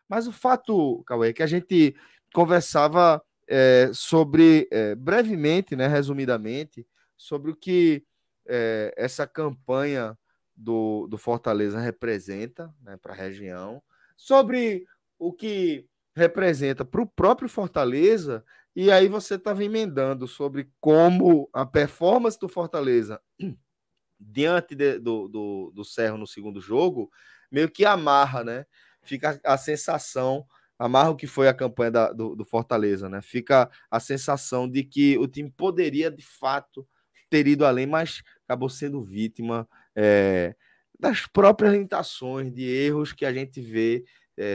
Mas o fato, Cauê, é que a gente conversava sobre, brevemente, né, resumidamente, sobre o que essa campanha do Fortaleza representa, né, para a região, sobre o que representa para o próprio Fortaleza, e aí você estava emendando sobre como a performance do Fortaleza diante do Cerro no segundo jogo, meio que amarra, né? Fica a sensação, amarra o que foi a campanha do Fortaleza, né? Fica a sensação de que o time poderia, de fato, ter ido além, mas acabou sendo vítima das próprias limitações, de erros que a gente vê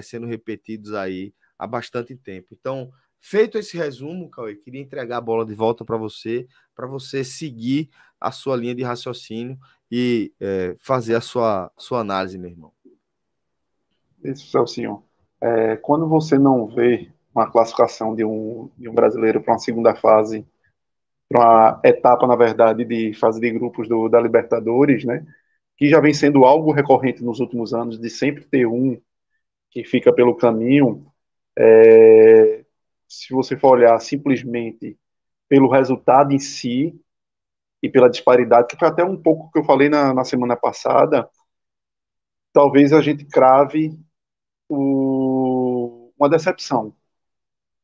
sendo repetidos aí há bastante tempo. Então, feito esse resumo, Cauê, queria entregar a bola de volta para você seguir a sua linha de raciocínio e fazer a sua análise, meu irmão. Isso, Celcinho. Quando você não vê uma classificação de um brasileiro para uma segunda fase, para uma etapa, na verdade, de fase de grupos da Libertadores, né, que já vem sendo algo recorrente nos últimos anos, de sempre ter um que fica pelo caminho, se você for olhar simplesmente pelo resultado em si e pela disparidade, que foi até um pouco que eu falei na semana passada, talvez a gente crave uma decepção,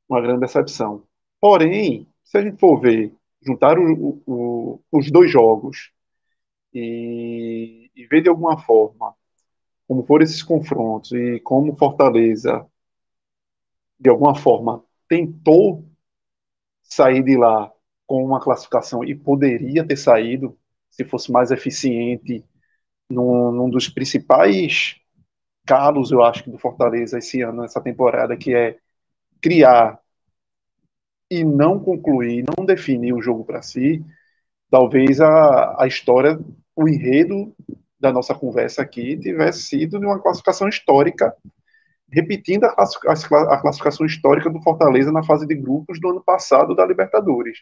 uma grande decepção. Porém, se a gente for ver, juntar os dois jogos e ver de alguma forma como foram esses confrontos e como Fortaleza, de alguma forma, tentou sair de lá com uma classificação e poderia ter saído se fosse mais eficiente num dos principais calos, eu acho, do Fortaleza esse ano, essa temporada, que é criar e não concluir, não definir o jogo para si. Talvez a história, o enredo da nossa conversa aqui tivesse sido de uma classificação histórica, repetindo a classificação histórica do Fortaleza na fase de grupos do ano passado da Libertadores,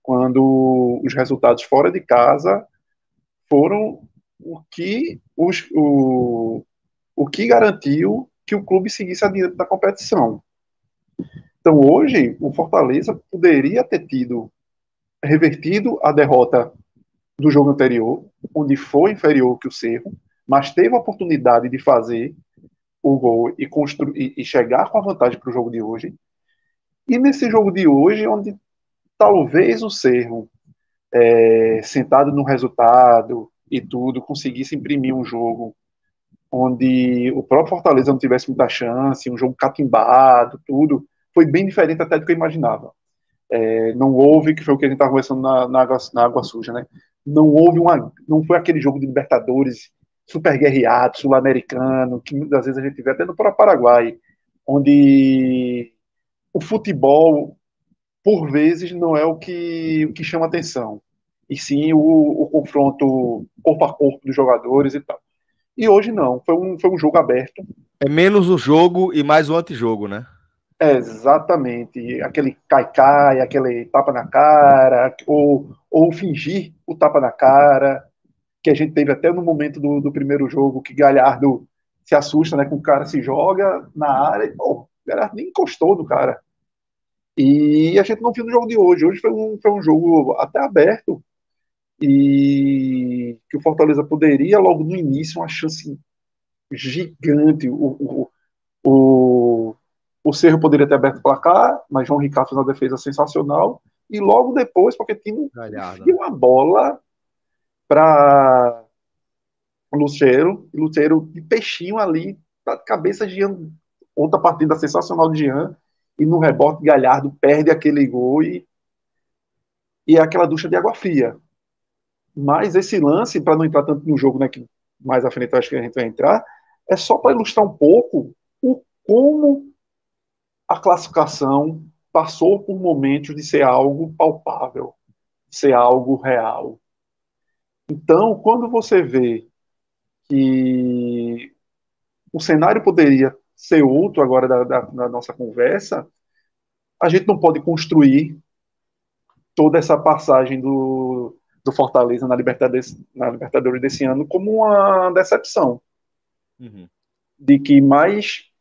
quando os resultados fora de casa foram o que garantiu que o clube seguisse adiante da competição. Então, hoje, o Fortaleza poderia ter revertido a derrota do jogo anterior, onde foi inferior que o Cerro, mas teve a oportunidade de fazer o gol e chegar com a vantagem para o jogo de hoje. E nesse jogo de hoje, onde talvez o Cerro, sentado no resultado e tudo, conseguisse imprimir um jogo onde o próprio Fortaleza não tivesse muita chance, um jogo catimbado, tudo, foi bem diferente até do que eu imaginava. Não houve, que foi o que a gente estava conversando na água suja, né? Não foi aquele jogo de Libertadores super guerreado, sul-americano, que muitas vezes a gente vê até no próprio Paraguai, onde o futebol, por vezes, não é o que chama atenção, e sim o confronto corpo a corpo dos jogadores e tal. E hoje não, foi um jogo aberto. É menos o jogo e mais o antijogo, né? Exatamente. Aquele cai-cai, aquele tapa na cara, ou fingir o tapa na cara, que a gente teve até no momento do primeiro jogo, que Galhardo se assusta, né, com o cara se joga na área e, pô, o Galhardo nem encostou no cara. E a gente não viu no jogo de hoje. Hoje foi um jogo até aberto e que o Fortaleza poderia, logo no início, uma chance gigante. O, o Cerro poderia ter aberto o placar, mas João Ricardo fez uma defesa sensacional. E logo depois, porque tinha Galhardo, né? enfia uma bola para o Luceiro de peixinho ali, da cabeça de Jean, outra partida sensacional de Jean, e no rebote Galhardo perde aquele gol e é aquela ducha de água fria. Mas esse lance, para não entrar tanto no jogo, né, que mais à frente eu acho que a gente vai entrar, é só para ilustrar um pouco como a classificação passou por momentos de ser algo palpável, de ser algo real. Então, quando você vê que o cenário poderia ser outro agora da nossa conversa, a gente não pode construir toda essa passagem do Fortaleza na Libertadores desse ano como uma decepção, Uhum. de que mais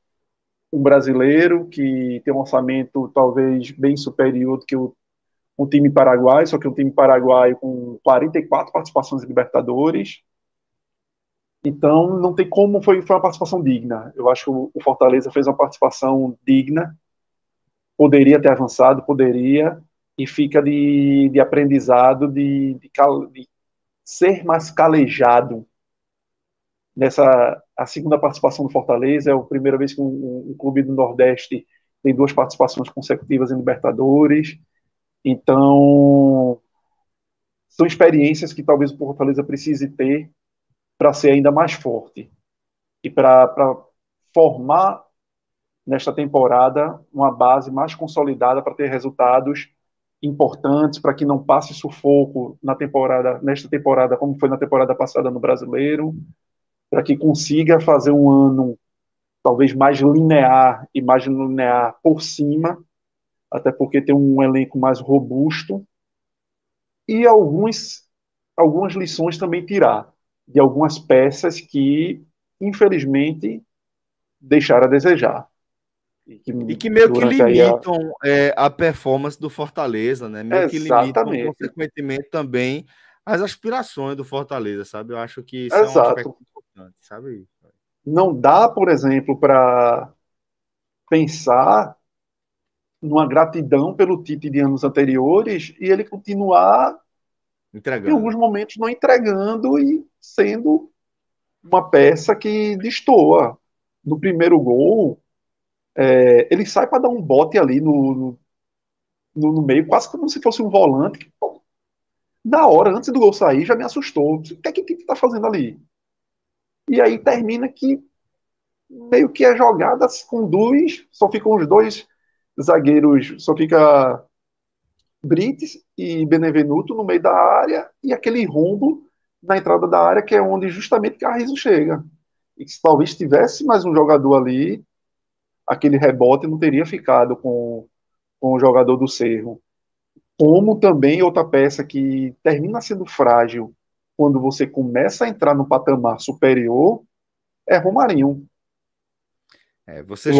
um brasileiro que tem um orçamento talvez bem superior do que um time paraguaio, só que um time paraguaio com 44 participações em Libertadores. Então, não tem como, foi uma participação digna. Eu acho que o Fortaleza fez uma participação digna, poderia ter avançado, poderia, e fica de aprendizado, de ser mais calejado nessa. A segunda participação do Fortaleza é a primeira vez que um clube do Nordeste tem 2 participações consecutivas em Libertadores. Então, são experiências que talvez o Fortaleza precise ter para ser ainda mais forte e para formar nesta temporada uma base mais consolidada para ter resultados importantes, para que não passe sufoco nesta temporada, como foi na temporada passada no Brasileiro, para que consiga fazer um ano talvez mais linear por cima, até porque tem um elenco mais robusto, e algumas lições também tirar de algumas peças que, infelizmente, deixaram a desejar. E que meio que Durante aí limitam a performance do Fortaleza, né? Meio que limitam, Exatamente. consequentemente, também as aspirações do Fortaleza, sabe? Eu acho que isso é um aspecto Exato. importante, sabe? Não dá, por exemplo, para pensar numa gratidão pelo Tite de anos anteriores e ele continuar, em alguns Entregando. momentos, não entregando e sendo uma peça que destoa. No primeiro gol, ele sai para dar um bote ali no meio, quase como se fosse um volante. Que, pô, na hora, antes do gol sair, já me assustou. O que o Tite está fazendo ali? E aí termina que meio que a jogada se conduz, só ficam os dois zagueiros, só fica Brites e Benevenuto no meio da área e aquele rombo na entrada da área que é onde justamente Carrizo chega. E que se talvez tivesse mais um jogador ali, aquele rebote não teria ficado com o jogador do Cerro. Como também outra peça que termina sendo frágil quando você começa a entrar no patamar superior é Romarinho. Lógico. Você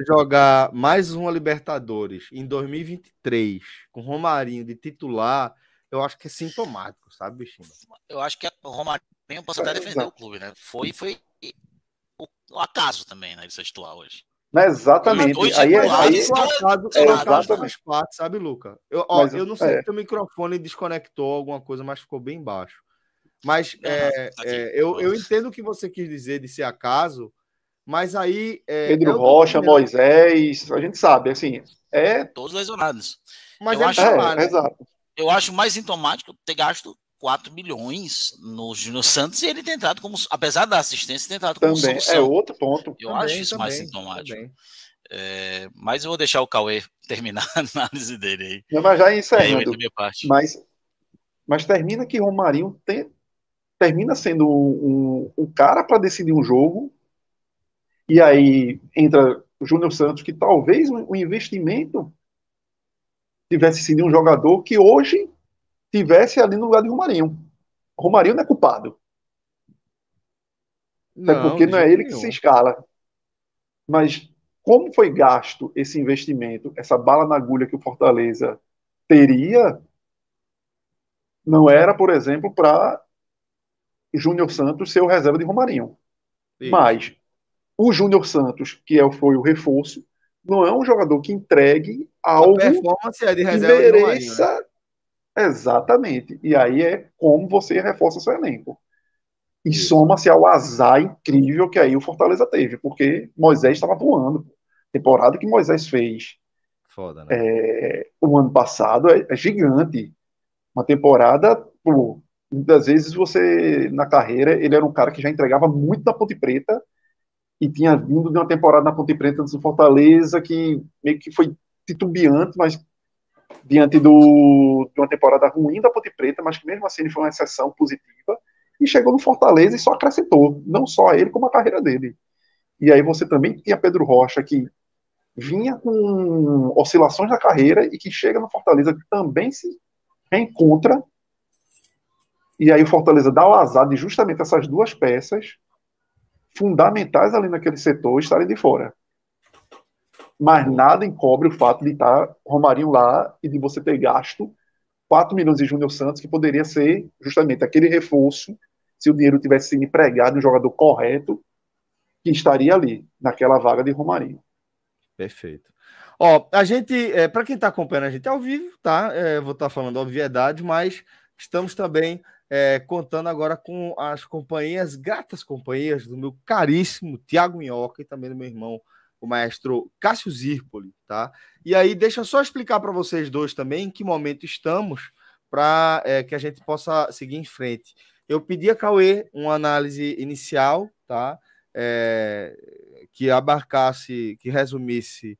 jogar mais uma Libertadores em 2023 com Romarinho de titular, eu acho que é sintomático, sabe, bichinho? Eu acho que o Romarinho posso até defender o clube, né? Foi o acaso também, né? Ele ser titular hoje. Exatamente. Exatamente. Partes, sabe, Luca? Eu não sei se o teu microfone desconectou alguma coisa, mas ficou bem baixo. Mas eu entendo o que você quis dizer de ser acaso, mas aí. Pedro Rocha, Moisés, a gente sabe, assim. Todos lesionados. Mas eu acho, né? Exato. Eu acho mais sintomático ter gasto 4 milhões no Júnior Santos e ele ter entrado como, apesar da assistência, ter entrado como também solução. É outro ponto. Eu acho isso mais sintomático. Mas eu vou deixar o Cauê terminar a análise dele aí. Não, mas já encerrando. Minha parte. Mas termina que Romarinho termina sendo um cara para decidir um jogo. E aí entra o Júnior Santos, que talvez o investimento tivesse sido um jogador que hoje tivesse ali no lugar de Romarinho. Romarinho não é culpado. Até porque não é ele que se escala. Mas como foi gasto esse investimento, essa bala na agulha que o Fortaleza teria, não era, por exemplo, para Júnior Santos ser o reserva de Romarinho. Isso. Mas o Júnior Santos, que foi o reforço, não é um jogador que entregue algo de reserva que mereça. De Romarinho, né? Exatamente. E aí é como você reforça seu elenco. E soma-se ao azar incrível que aí o Fortaleza teve, porque Moisés estava voando. Temporada que Moisés fez foda, né? O ano passado é gigante. Uma temporada, pô, muitas vezes você, na carreira, ele era um cara que já entregava muito na Ponte Preta e tinha vindo de uma temporada na Ponte Preta do Fortaleza que meio que foi titubeante, mas diante de uma temporada ruim da Ponte Preta, mas que mesmo assim ele foi uma exceção positiva, e chegou no Fortaleza e só acrescentou, não só a ele, como a carreira dele. E aí você também tinha Pedro Rocha, que vinha com oscilações na carreira e que chega no Fortaleza, que também se reencontra, e aí o Fortaleza dá o azar de justamente essas duas peças fundamentais ali naquele setor estarem de fora. Mas nada encobre o fato de estar Romarinho lá e de você ter gasto 4 milhões de Júnior Santos, que poderia ser justamente aquele reforço, se o dinheiro tivesse sido empregado no jogador correto, que estaria ali, naquela vaga de Romarinho. Perfeito. Ó, a gente, para quem está acompanhando a gente ao vivo, tá? Vou estar falando obviedade, mas estamos também contando agora com as companhias, gratas companhias do meu caríssimo Tiago Minhoca e também do meu irmão, o maestro Cássio Zirpoli, tá? E aí, deixa eu só explicar para vocês dois também em que momento estamos para que a gente possa seguir em frente. Eu pedi a Cauê uma análise inicial, tá? Que abarcasse, que resumisse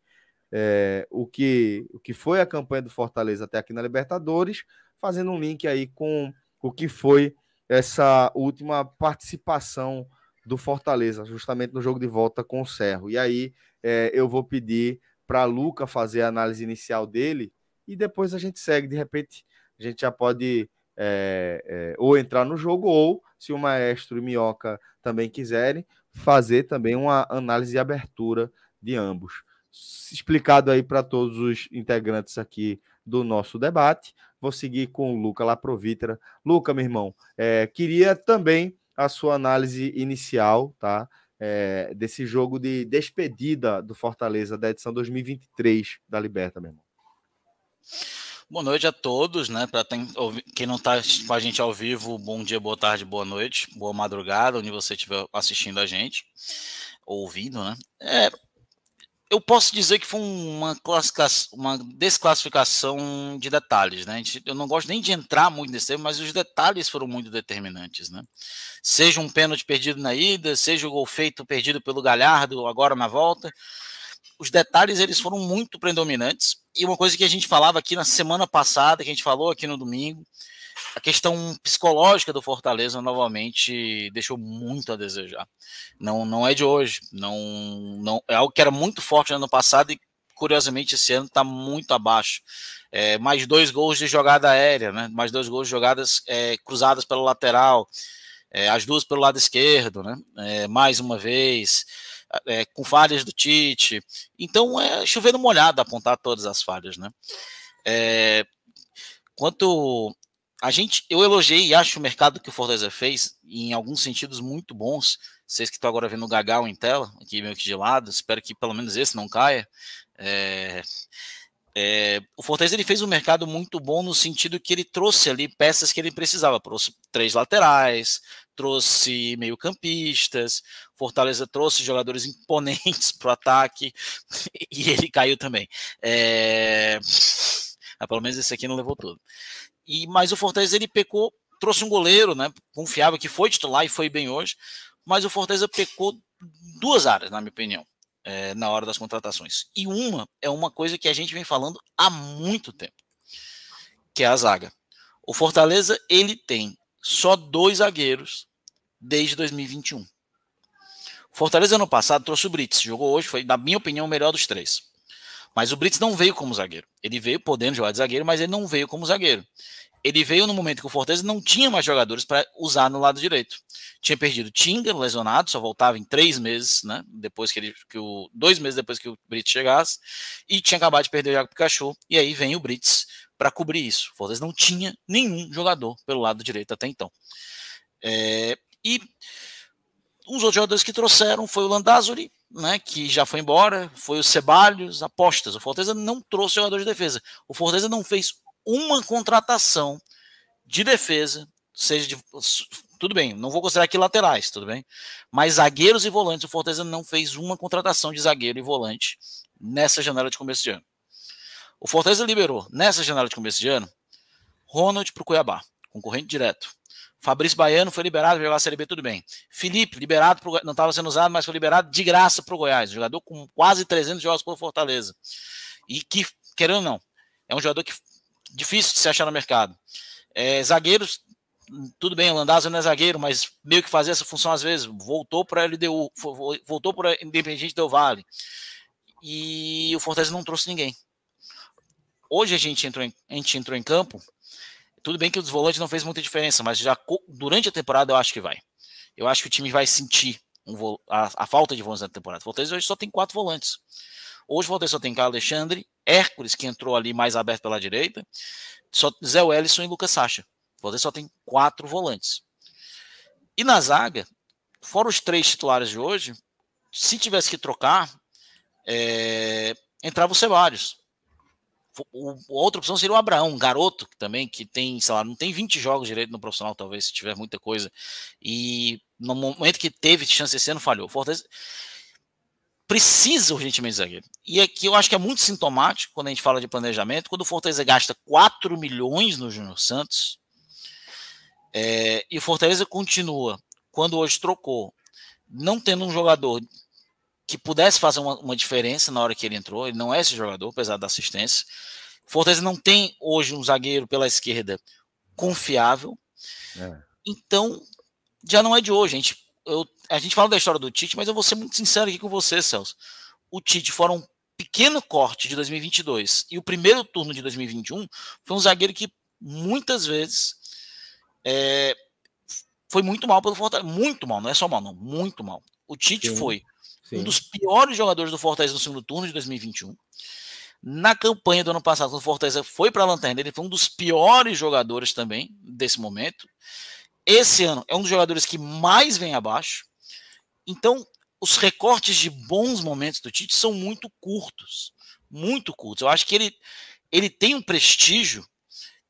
o que foi a campanha do Fortaleza até aqui na Libertadores, fazendo um link aí com o que foi essa última participação do Fortaleza, justamente no jogo de volta com o Cerro. E aí eu vou pedir para Luca fazer a análise inicial dele e depois a gente segue. De repente, a gente já pode ou entrar no jogo, ou, se o Maestro e Minhoca também quiserem, fazer também uma análise de abertura de ambos. Explicado aí para todos os integrantes aqui do nosso debate. Vou seguir com o Luca Laprovítera. Luca, meu irmão, queria também a sua análise inicial, tá? Desse jogo de despedida do Fortaleza da edição 2023 da Liberta, meu irmão. Boa noite a todos, né? Para quem não está com a gente ao vivo, bom dia, boa tarde, boa noite, boa madrugada, onde você estiver assistindo a gente, ouvindo, né? Eu posso dizer que foi uma desclassificação de detalhes, né? Eu não gosto nem de entrar muito nesse tema, mas os detalhes foram muito determinantes, né? Seja um pênalti perdido na ida, seja o gol feito perdido pelo Galhardo agora na volta, os detalhes eles foram muito predominantes. E uma coisa que a gente falava aqui na semana passada, que a gente falou aqui no domingo, a questão psicológica do Fortaleza novamente deixou muito a desejar. Não é de hoje, não é algo que era muito forte no ano passado e curiosamente esse ano está muito abaixo. Mais 2 gols de jogada aérea, né? Mais 2 gols de jogadas cruzadas pela lateral, as duas pelo lado esquerdo, né? Mais uma vez, com falhas do Tite. Então chovendo molhado apontar todas as falhas, né? Quanto eu elogiei e acho o mercado que o Fortaleza fez em alguns sentidos muito bons. Vocês que estão agora vendo o Gagal em tela, aqui meio que de lado, espero que pelo menos esse não caia. O Fortaleza ele fez um mercado muito bom no sentido que ele trouxe ali peças que ele precisava. Trouxe 3 laterais, trouxe meio-campistas, Fortaleza trouxe jogadores imponentes para o ataque e ele caiu também. Pelo menos esse aqui não levou tudo. Mas o Fortaleza ele pecou, trouxe um goleiro, né, confiável, que foi titular e foi bem hoje, mas o Fortaleza pecou 2 áreas, na minha opinião, na hora das contratações. E uma é uma coisa que a gente vem falando há muito tempo, que é a zaga. O Fortaleza ele tem só 2 zagueiros desde 2021. O Fortaleza ano passado trouxe o Brits, jogou hoje, foi, na minha opinião, o melhor dos 3. Mas o Brits não veio como zagueiro. Ele veio podendo jogar de zagueiro, mas ele não veio como zagueiro. Ele veio no momento que o Fortaleza não tinha mais jogadores para usar no lado direito. Tinha perdido Tinga, lesionado, só voltava em 3 meses, né? 2 meses depois que o Brits chegasse, e tinha acabado de perder o Iago Pikachu, e aí vem o Brits para cobrir isso. O Fortaleza não tinha nenhum jogador pelo lado direito até então. E os outros jogadores que trouxeram foi o Landázuri, né, que já foi embora, foi o Ceballos, apostas. O Fortaleza não trouxe jogador de defesa. O Fortaleza não fez uma contratação de defesa, tudo bem, não vou considerar aqui laterais, tudo bem? Mas zagueiros e volantes, o Fortaleza não fez uma contratação de zagueiro e volante nessa janela de começo de ano. O Fortaleza liberou, nessa janela de começo de ano, Ronald para o Cuiabá, concorrente direto. Fabrício Baiano foi liberado para jogar a Série B, tudo bem. Felipe, liberado, não estava sendo usado, mas foi liberado de graça para o Goiás. Jogador com quase 300 jogos pelo Fortaleza. E que, querendo ou não, é um jogador que difícil de se achar no mercado. Zagueiros, tudo bem, o Landázuri não é zagueiro, mas meio que fazia essa função às vezes. Voltou para a LDU, voltou para a Independiente Del Valle. E o Fortaleza não trouxe ninguém. Hoje a gente entrou em campo. Tudo bem que os volantes não fez muita diferença, mas já durante a temporada eu acho que vai. Eu acho que o time vai sentir a falta de volantes na temporada. O Fortaleza hoje só tem 4 volantes. Hoje o Fortaleza só tem Caio Alexandre, Hércules, que entrou ali mais aberto pela direita, só Zé Wellison e Lucas Sacha. O Fortaleza só tem 4 volantes. E na zaga, fora os 3 titulares de hoje, se tivesse que trocar, entrava o Ceballos. Outra opção seria o Abraão, um garoto também, que tem, sei lá, não tem 20 jogos direito no profissional, talvez, se tiver muita coisa. E no momento que teve chance esse ano, falhou. Fortaleza precisa urgentemente de zagueiro. E aqui eu acho que é muito sintomático, quando a gente fala de planejamento, quando o Fortaleza gasta 4 milhões no Júnior Santos, e o Fortaleza continua, quando hoje trocou, não tendo um jogador que pudesse fazer uma diferença na hora que ele entrou. Ele não é esse jogador, apesar da assistência. Fortaleza não tem hoje um zagueiro pela esquerda confiável. Então, já não é de hoje. A gente fala da história do Tite, mas eu vou ser muito sincero aqui com você, Celso. O Tite, fora um pequeno corte de 2022 e o primeiro turno de 2021, foi um zagueiro que muitas vezes foi muito mal pelo Fortaleza. Muito mal, não é só mal, não. Muito mal. O Tite foi um dos piores jogadores do Fortaleza no segundo turno de 2021. Na campanha do ano passado, quando o Fortaleza foi para a lanterna, ele foi um dos piores jogadores também desse momento. Esse ano é um dos jogadores que mais vem abaixo. Então, os recortes de bons momentos do Tite são muito curtos. Muito curtos. Eu acho que ele tem um prestígio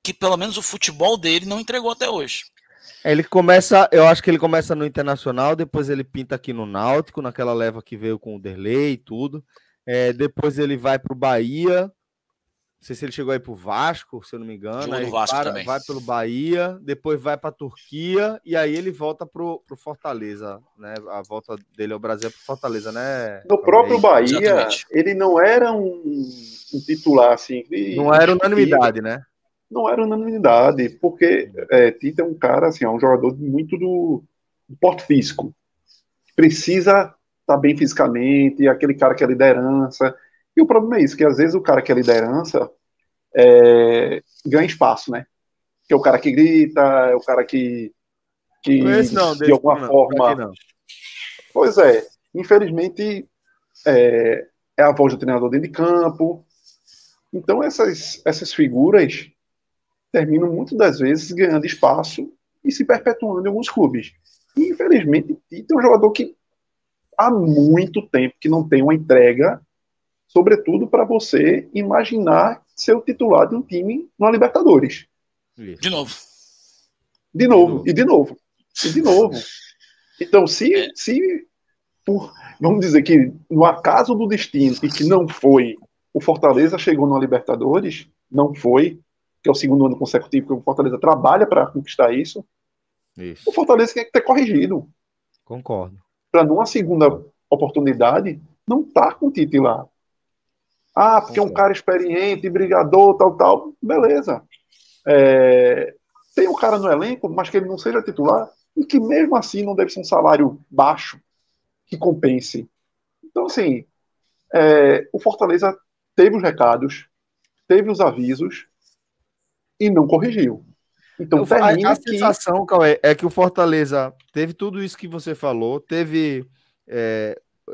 que pelo menos o futebol dele não entregou até hoje. Ele começa, eu acho que ele começa no Internacional, depois ele pinta aqui no Náutico, naquela leva que veio com o Derlei e tudo. Depois ele vai para o Bahia. Não sei se ele chegou aí para o Vasco, se eu não me engano. Aí vai pelo Bahia, depois vai para a Turquia e aí ele volta pro Fortaleza, né? A volta dele ao Brasil é pro Fortaleza, né? No próprio Bahia, exatamente. Ele não era um titular assim. Não era unanimidade, né? Não era unanimidade, porque Tite é um cara, assim, é um jogador muito do porte físico. Precisa estar bem fisicamente, aquele cara que é liderança. E o problema é isso, que às vezes o cara que é liderança ganha espaço, né? Que é o cara que grita, é o cara que de alguma forma... Não. Pois é, infelizmente é a voz do treinador dentro de campo. Então essas figuras terminam muitas das vezes ganhando espaço e se perpetuando em alguns clubes. E, infelizmente, Tite é um jogador que há muito tempo que não tem uma entrega, sobretudo para você imaginar ser o titular de um time na Libertadores. Isso. De novo. Então, vamos dizer que no acaso do destino e que não foi, o Fortaleza chegou na Libertadores, não foi, que é o segundo ano consecutivo que o Fortaleza trabalha para conquistar isso. O Fortaleza tem que ter corrigido. Concordo. Para numa segunda oportunidade, não tá com o Tite lá. Porque é um cara experiente, brigador, tal. Beleza. Tem um cara no elenco, mas que ele não seja titular, e que mesmo assim não deve ser um salário baixo que compense. Então, assim, o Fortaleza teve os recados, teve os avisos, e não corrigiu. Então a sensação, Cauê, é que o Fortaleza teve tudo isso que você falou,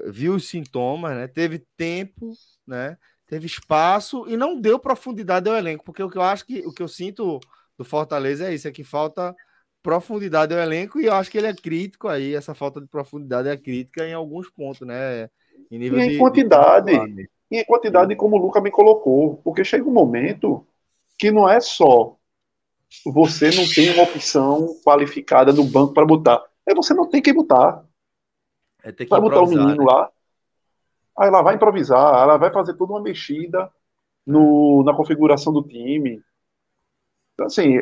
viu os sintomas, né? Teve tempo, né? Teve espaço e não deu profundidade ao elenco, porque o que eu sinto do Fortaleza é isso, é que falta profundidade ao elenco e eu acho que ele é crítico aí, essa falta de profundidade é crítica em alguns pontos, né? Em nível em quantidade, como o Luca me colocou, porque chega um momento que não é só você não tem uma opção qualificada no banco para botar. Você não tem que botar. Vai botar o menino, né? Lá. Aí ela vai improvisar, ela vai fazer toda uma mexida na configuração do time. Então, assim,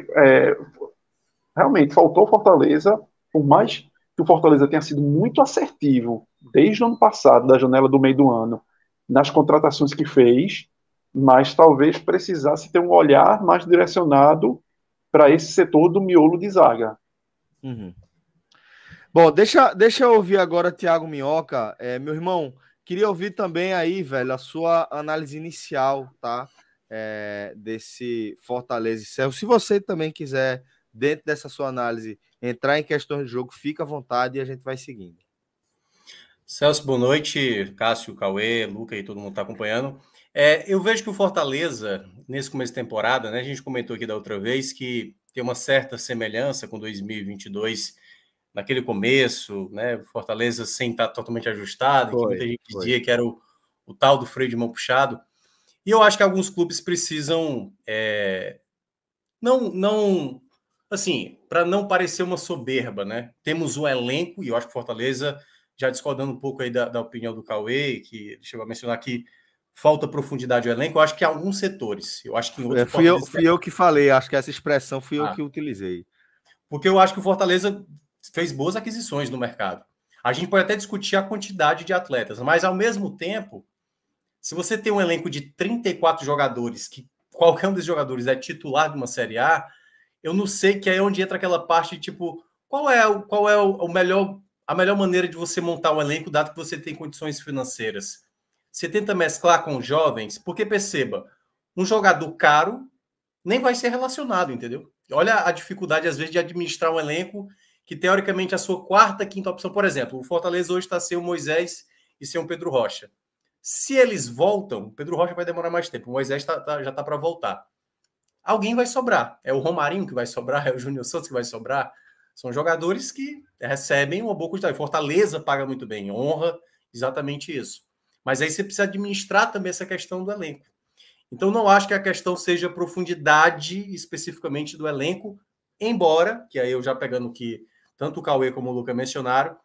realmente faltou o Fortaleza, por mais que o Fortaleza tenha sido muito assertivo desde o ano passado, da janela do meio do ano, nas contratações que fez, mas talvez precisasse ter um olhar mais direcionado para esse setor do miolo de zaga. Uhum. Bom, deixa eu ouvir agora Thiago Minhoca. Meu irmão, queria ouvir também aí, velho, a sua análise inicial, tá? Desse Fortaleza e Cerro. Se você também quiser, dentro dessa sua análise, entrar em questões de jogo, fica à vontade e a gente vai seguindo. Celso, boa noite. Cássio, Cauê, Luca e todo mundo está acompanhando. Eu vejo que o Fortaleza, nesse começo de temporada, né, a gente comentou aqui da outra vez que tem uma certa semelhança com 2022, naquele começo, né, o Fortaleza sem estar totalmente ajustado, que muita gente dizia que era o tal do freio de mão puxado. E eu acho que alguns clubes precisam, não assim, para não parecer uma soberba, né? Temos um elenco, e eu acho que o Fortaleza, já discordando um pouco aí da opinião do Cauê, que ele chegou a mencionar que falta profundidade ao elenco, eu acho que em alguns setores. Eu acho que em outros fui eu que falei, acho que essa expressão fui eu que utilizei. Porque eu acho que o Fortaleza fez boas aquisições no mercado. A gente pode até discutir a quantidade de atletas, mas ao mesmo tempo, se você tem um elenco de 34 jogadores, que qualquer um desses jogadores é titular de uma Série A, eu não sei que é onde entra aquela parte, tipo, qual é a melhor maneira de você montar um elenco, dado que você tem condições financeiras. Você tenta mesclar com jovens, porque perceba, um jogador caro nem vai ser relacionado, entendeu? Olha a dificuldade, às vezes, de administrar um elenco que, teoricamente, a sua quarta, quinta opção, por exemplo, o Fortaleza hoje está sem o Moisés e sem o Pedro Rocha. Se eles voltam, o Pedro Rocha vai demorar mais tempo, o Moisés já está para voltar. Alguém vai sobrar. É o Romarinho que vai sobrar, é o Júnior Santos que vai sobrar. São jogadores que recebem uma boa quantidade. Fortaleza paga muito bem, honra exatamente isso. Mas aí você precisa administrar também essa questão do elenco. Então, não acho que a questão seja a profundidade especificamente do elenco, embora, que aí eu já pegando que tanto o Cauê como o Luca mencionaram,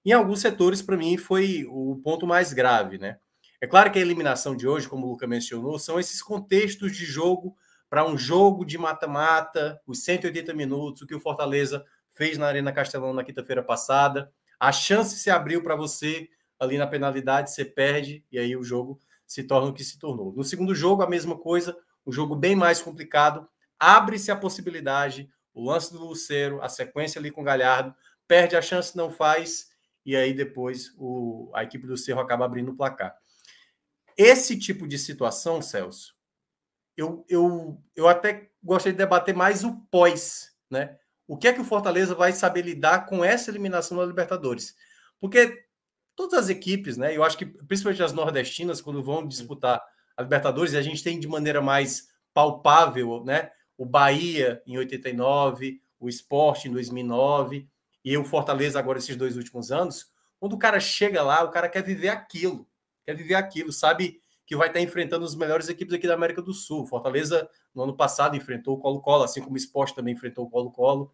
em alguns setores, para mim, foi o ponto mais grave, né? É claro que a eliminação de hoje, como o Luca mencionou, são esses contextos de jogo para um jogo de mata-mata, os 180 minutos, o que o Fortaleza fez na Arena Castelão na quinta-feira passada. A chance se abriu para você ali na penalidade, você perde, e aí o jogo se torna o que se tornou. No segundo jogo, a mesma coisa, um jogo bem mais complicado, abre-se a possibilidade, o lance do Lucero, a sequência ali com o Galhardo, perde a chance, não faz, e aí depois a equipe do Cerro acaba abrindo o placar. Esse tipo de situação, Celso, eu até gostaria de debater mais o pós, né? O que é que o Fortaleza vai saber lidar com essa eliminação da Libertadores? Porque todas as equipes, né? Eu acho que principalmente as nordestinas, quando vão disputar a Libertadores, a gente tem de maneira mais palpável, né? O Bahia em 89, o Sport em 2009 e o Fortaleza agora esses 2 últimos anos. Quando o cara chega lá, o cara quer viver aquilo, sabe que vai estar enfrentando as melhores equipes aqui da América do Sul. Fortaleza, no ano passado, enfrentou o Colo-Colo, assim como o Sport também enfrentou o Colo-Colo,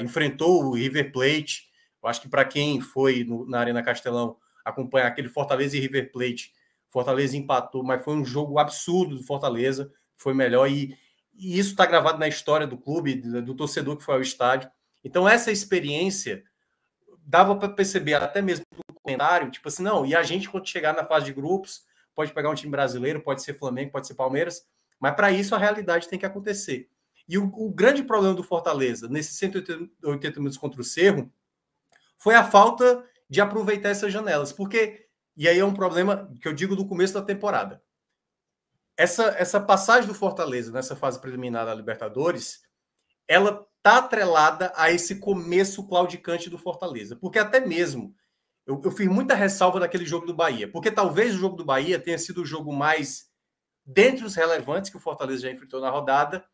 enfrentou o River Plate. Eu acho que para quem foi na Arena Castelão acompanhar aquele Fortaleza e River Plate, Fortaleza empatou, mas foi um jogo absurdo do Fortaleza, foi melhor, e isso está gravado na história do clube, do torcedor que foi ao estádio. Então, essa experiência dava para perceber, até mesmo no comentário, tipo assim, não, e a gente, quando chegar na fase de grupos, pode pegar um time brasileiro, pode ser Flamengo, pode ser Palmeiras, mas para isso a realidade tem que acontecer. E o grande problema do Fortaleza, nesses 180 minutos contra o Cerro, foi a falta de aproveitar essas janelas, porque, e aí é um problema que eu digo do começo da temporada, essa passagem do Fortaleza nessa fase preliminar da Libertadores, ela está atrelada a esse começo claudicante do Fortaleza, porque até mesmo eu fiz muita ressalva daquele jogo do Bahia, porque talvez o jogo do Bahia tenha sido o jogo mais, dentre os relevantes que o Fortaleza já enfrentou na rodada,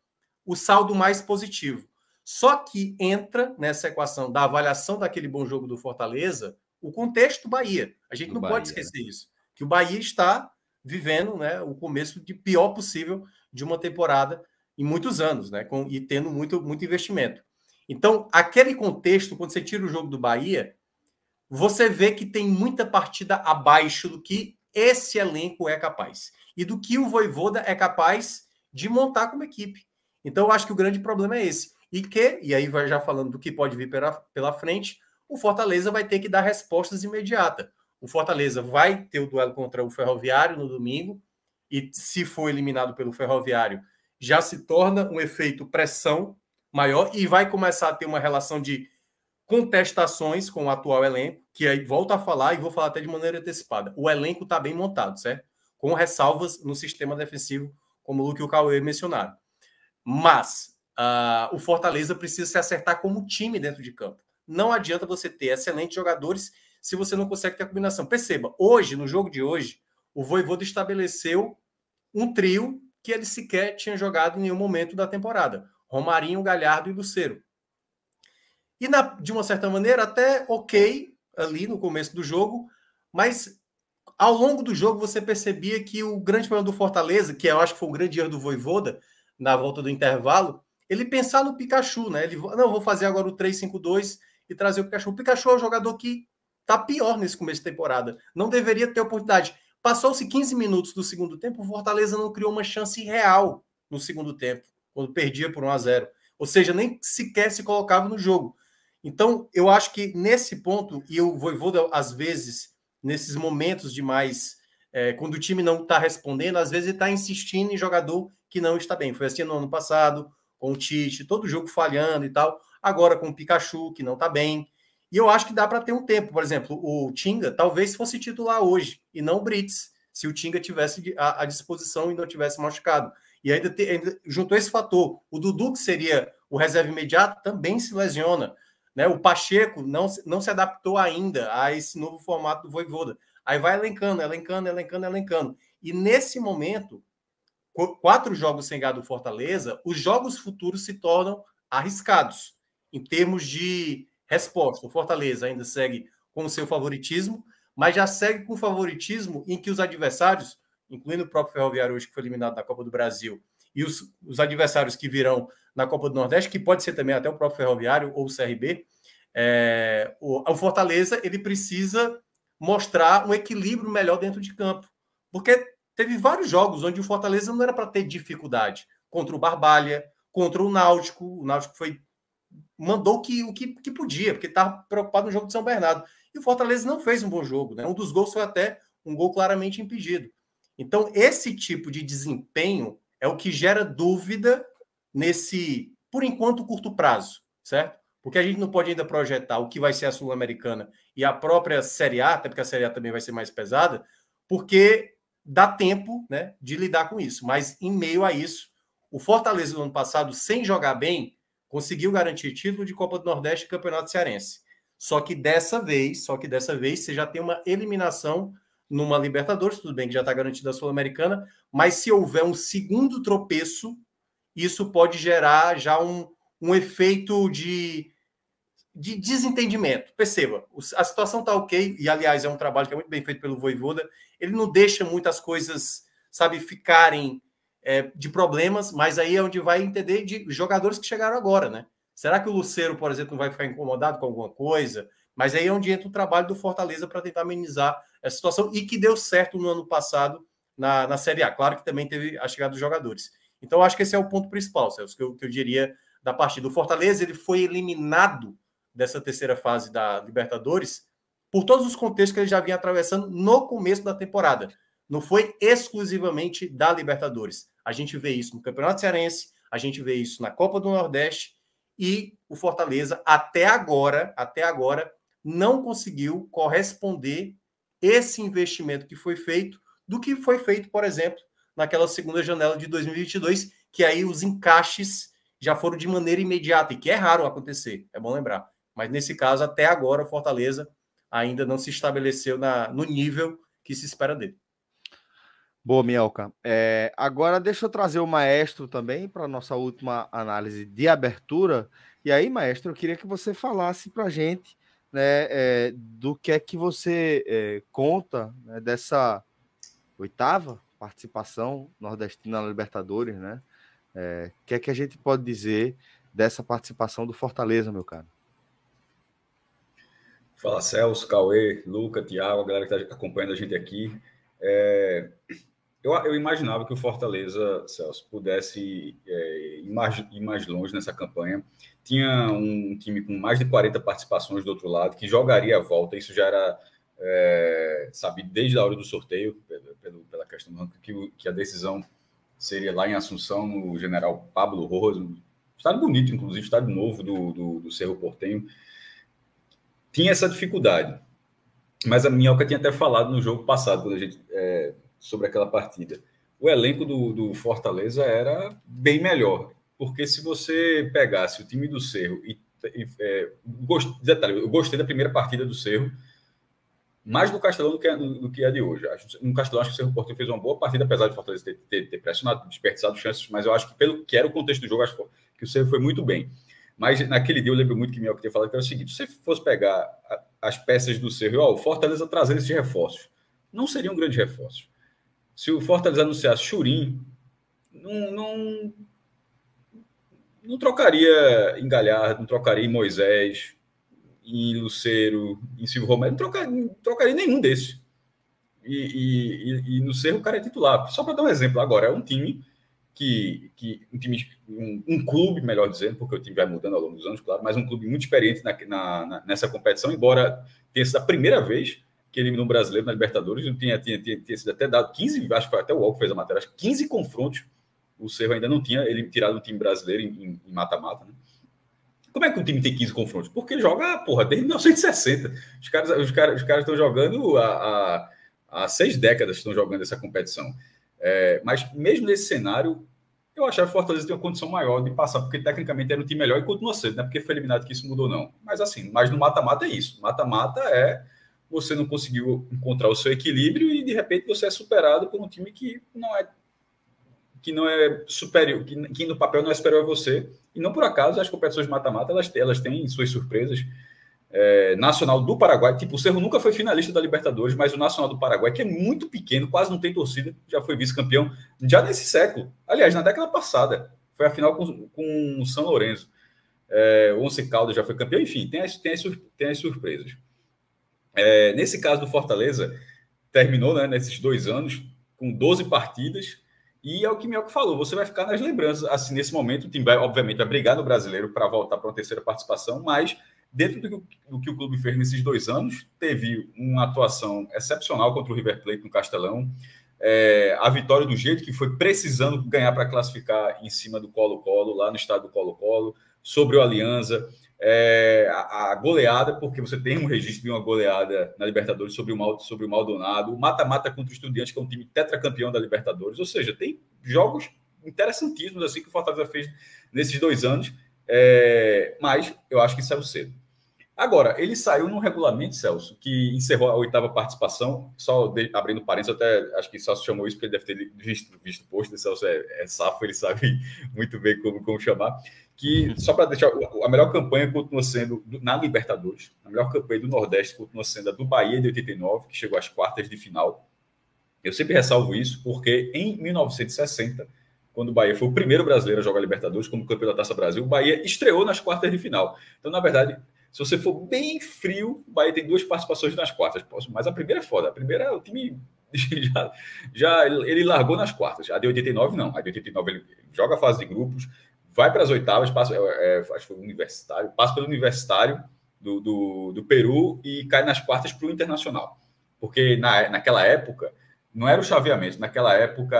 o saldo mais positivo. Só que entra nessa equação da avaliação daquele bom jogo do Fortaleza o contexto do Bahia. A gente não pode esquecer isso. Que o Bahia está vivendo, né, o começo de pior possível de uma temporada em muitos anos, né, e tendo muito investimento. Então, aquele contexto, quando você tira o jogo do Bahia, você vê que tem muita partida abaixo do que esse elenco é capaz. E do que o Vojvoda é capaz de montar como equipe. Então, eu acho que o grande problema é esse. E aí vai já falando do que pode vir pela frente, o Fortaleza vai ter que dar respostas imediatas. O Fortaleza vai ter o duelo contra o Ferroviário no domingo, e se for eliminado pelo Ferroviário, já se torna um efeito pressão maior e vai começar a ter uma relação de contestações com o atual elenco, que aí volto a falar e vou falar até de maneira antecipada. O elenco está bem montado, certo? Com ressalvas no sistema defensivo, como o Luque e o Cauê mencionaram. Mas o Fortaleza precisa se acertar como time dentro de campo. Não adianta você ter excelentes jogadores se você não consegue ter a combinação. Perceba, hoje, no jogo de hoje, o Vojvoda estabeleceu um trio que ele sequer tinha jogado em nenhum momento da temporada. Romarinho, Galhardo e Lucero. E, de uma certa maneira, até ok ali no começo do jogo, mas ao longo do jogo você percebia que o grande problema do Fortaleza, que eu acho que foi o grande erro do Vojvoda, na volta do intervalo, ele pensar no Pikachu, né? Ele, não, vou fazer agora o 3-5-2 e trazer o Pikachu. O Pikachu é um jogador que tá pior nesse começo de temporada. Não deveria ter oportunidade. Passou-se 15 minutos do segundo tempo, o Fortaleza não criou uma chance real no segundo tempo, quando perdia por 1-0. Ou seja, nem sequer se colocava no jogo. Então, eu acho que nesse ponto, e o Vojvoda, às vezes, nesses momentos de mais... quando o time não está respondendo, às vezes ele está insistindo em jogador que não está bem. Foi assim no ano passado, com o Tite, todo jogo falhando e tal. Agora com o Pikachu, que não está bem. E eu acho que dá para ter um tempo. Por exemplo, o Tinga talvez fosse titular hoje, e não o Brits, se o Tinga tivesse à disposição e não tivesse machucado. E ainda juntou esse fator. O Dudu, que seria o reserva imediato, também se lesiona. Né? O Pacheco não se adaptou ainda a esse novo formato do Vojvoda. Aí vai elencando. E nesse momento, 4 jogos sem ganhar do Fortaleza, os jogos futuros se tornam arriscados em termos de resposta. O Fortaleza ainda segue com o seu favoritismo, mas já segue com o favoritismo em que os adversários, incluindo o próprio Ferroviário hoje, que foi eliminado da Copa do Brasil, e os adversários que virão na Copa do Nordeste, que pode ser também até o próprio Ferroviário ou o CRB, o Fortaleza ele precisa mostrar um equilíbrio melhor dentro de campo. Porque teve vários jogos onde o Fortaleza não era para ter dificuldade. Contra o Barbalha, contra o Náutico mandou o que podia, porque estava preocupado no jogo de São Bernardo. E o Fortaleza não fez um bom jogo. Né? Um dos gols foi até um gol claramente impedido. Então, esse tipo de desempenho é o que gera dúvida nesse, por enquanto, curto prazo, certo? Porque a gente não pode ainda projetar o que vai ser a Sul-Americana e a própria Série A, até porque a Série A também vai ser mais pesada, porque dá tempo, né, de lidar com isso. Mas, em meio a isso, o Fortaleza, no ano passado, sem jogar bem, conseguiu garantir título de Copa do Nordeste e Campeonato Cearense. Só que dessa vez, você já tem uma eliminação numa Libertadores, tudo bem que já está garantida a Sul-Americana, mas se houver um segundo tropeço, isso pode gerar já um efeito de desentendimento. Perceba, a situação está ok, e aliás é um trabalho que é muito bem feito pelo Vojvoda, ele não deixa muitas coisas, sabe, ficarem de problemas, mas aí é onde vai entender de jogadores que chegaram agora, né? Será que o Lucero, por exemplo, não vai ficar incomodado com alguma coisa? Mas aí é onde entra o trabalho do Fortaleza para tentar amenizar essa situação, e que deu certo no ano passado na Série A. Claro que também teve a chegada dos jogadores. Então, acho que esse é o ponto principal, Celso, que eu diria da partida. O Fortaleza ele foi eliminado dessa terceira fase da Libertadores por todos os contextos que ele já vinha atravessando no começo da temporada. Não foi exclusivamente da Libertadores. A gente vê isso no Campeonato Cearense, a gente vê isso na Copa do Nordeste, e o Fortaleza, até agora, não conseguiu corresponder esse investimento que foi feito do que foi feito, por exemplo, naquela segunda janela de 2022, que aí os encaixes já foram de maneira imediata, e que é raro acontecer, é bom lembrar. Mas nesse caso, até agora, o Fortaleza ainda não se estabeleceu no nível que se espera dele. Boa, Mielka. Agora deixa eu trazer o maestro também para a nossa última análise de abertura. E aí, maestro, eu queria que você falasse para a gente, né, do que é que você conta, né, dessa 8ª participação nordestina na Libertadores, né? O que é que a gente pode dizer dessa participação do Fortaleza, meu caro? Fala, Celso, Cauê, Luca, Thiago, a galera que está acompanhando a gente aqui. Eu imaginava que o Fortaleza, Celso, pudesse ir mais longe nessa campanha. Tinha um time com mais de 40 participações do outro lado, que jogaria a volta. Isso já era sabido desde a hora do sorteio, pela questão que a decisão seria lá em Assunção, no General Pablo Rojas, estádio bonito, inclusive, estádio novo do Cerro Porteño. Tinha essa dificuldade. Mas a Minhoca tinha até falado no jogo passado, quando a gente... sobre aquela partida. O elenco do Fortaleza era bem melhor, porque se você pegasse o time do Cerro detalhe, eu gostei da primeira partida do Cerro, mais no Castelão do que a de hoje. No Castelão, acho que o Cerro Porteño fez uma boa partida, apesar de Fortaleza ter pressionado, desperdiçado chances, mas eu acho que, pelo que era o contexto do jogo, acho que o Cerro foi muito bem. Mas naquele dia eu lembro muito que Minhoca tinha falado que era o seguinte: se você fosse pegar as peças do Cerro, o Fortaleza trazendo esses reforços, não seriam grandes reforços. Se o Fortaleza anunciasse Churin, não trocaria em Galhardo, não trocaria em Moisés, em Lucero, em Silvio Romero, não trocaria nenhum desses. E no Cerro o cara é titular. Só para dar um exemplo, agora é um time um clube, melhor dizendo, porque o time vai mudando ao longo dos anos, claro, mas um clube muito experiente nessa competição, embora tenha sido a primeira vez que eliminou um brasileiro na Libertadores, tinha sido até dado 15, acho que foi até o UOL que fez a matéria, acho que 15 confrontos, o Cerro ainda não tinha ele tirado um time brasileiro em mata-mata, né? Como é que um time tem 15 confrontos? Porque ele joga, desde 1960. Os caras estão jogando há 6 décadas, estão jogando essa competição. Mas mesmo nesse cenário, eu achava que o Fortaleza tem uma condição maior de passar, porque tecnicamente era um time melhor e continua sendo, não é porque foi eliminado que isso mudou, não. Mas assim, no mata-mata é isso. Mata-mata é você não conseguiu encontrar o seu equilíbrio e de repente você é superado por um time que não é superior, que no papel não é superior a você. E não por acaso as competições de mata-mata elas têm suas surpresas. Nacional do Paraguai, tipo, o Cerro nunca foi finalista da Libertadores, mas o Nacional do Paraguai, que é muito pequeno, quase não tem torcida, já foi vice-campeão já nesse século. Aliás, na década passada, foi a final com o São Lourenço. O Once Caldas já foi campeão, enfim, tem as surpresas. Nesse caso do Fortaleza, terminou, né, nesses 2 anos, com 12 partidas, e é o que o Minhoca falou, você vai ficar nas lembranças. Assim, nesse momento, o time obviamente vai brigar no Brasileiro para voltar para uma terceira participação, mas dentro do que o clube fez nesses 2 anos, teve uma atuação excepcional contra o River Plate no Castelão, a vitória do jeito que foi, precisando ganhar para classificar em cima do Colo-Colo, lá no estádio do Colo-Colo, sobre o Alianza, a goleada, porque você tem um registro de uma goleada na Libertadores sobre o Maldonado, o mata-mata contra o Estudiantes, que é um time tetracampeão da Libertadores, ou seja, tem jogos interessantíssimos assim que o Fortaleza fez nesses 2 anos, mas eu acho que saiu cedo. Agora, ele saiu num regulamento, Celso, que encerrou a 8ª participação, só abrindo parênteses, até acho que Celso chamou isso porque ele deve ter visto o post, Celso é safo, ele sabe muito bem como chamar, que só para deixar, a melhor campanha continua sendo, na Libertadores, a melhor campanha do Nordeste continua sendo a do Bahia de 89, que chegou às quartas de final. Eu sempre ressalvo isso, porque em 1960, quando o Bahia foi o primeiro brasileiro a jogar Libertadores como campeão da Taça Brasil, o Bahia estreou nas quartas de final. Então, na verdade, se você for bem frio, o Bahia tem 2 participações nas quartas. Mas a primeira é foda. A primeira, o time ele largou nas quartas. A de 89, não. A de 89 ele joga a fase de grupos, vai para as oitavas, passa, acho que foi o Universitário, passa pelo Universitário do Peru e cai nas quartas para o Internacional. Porque naquela época, não era o chaveamento. Naquela época,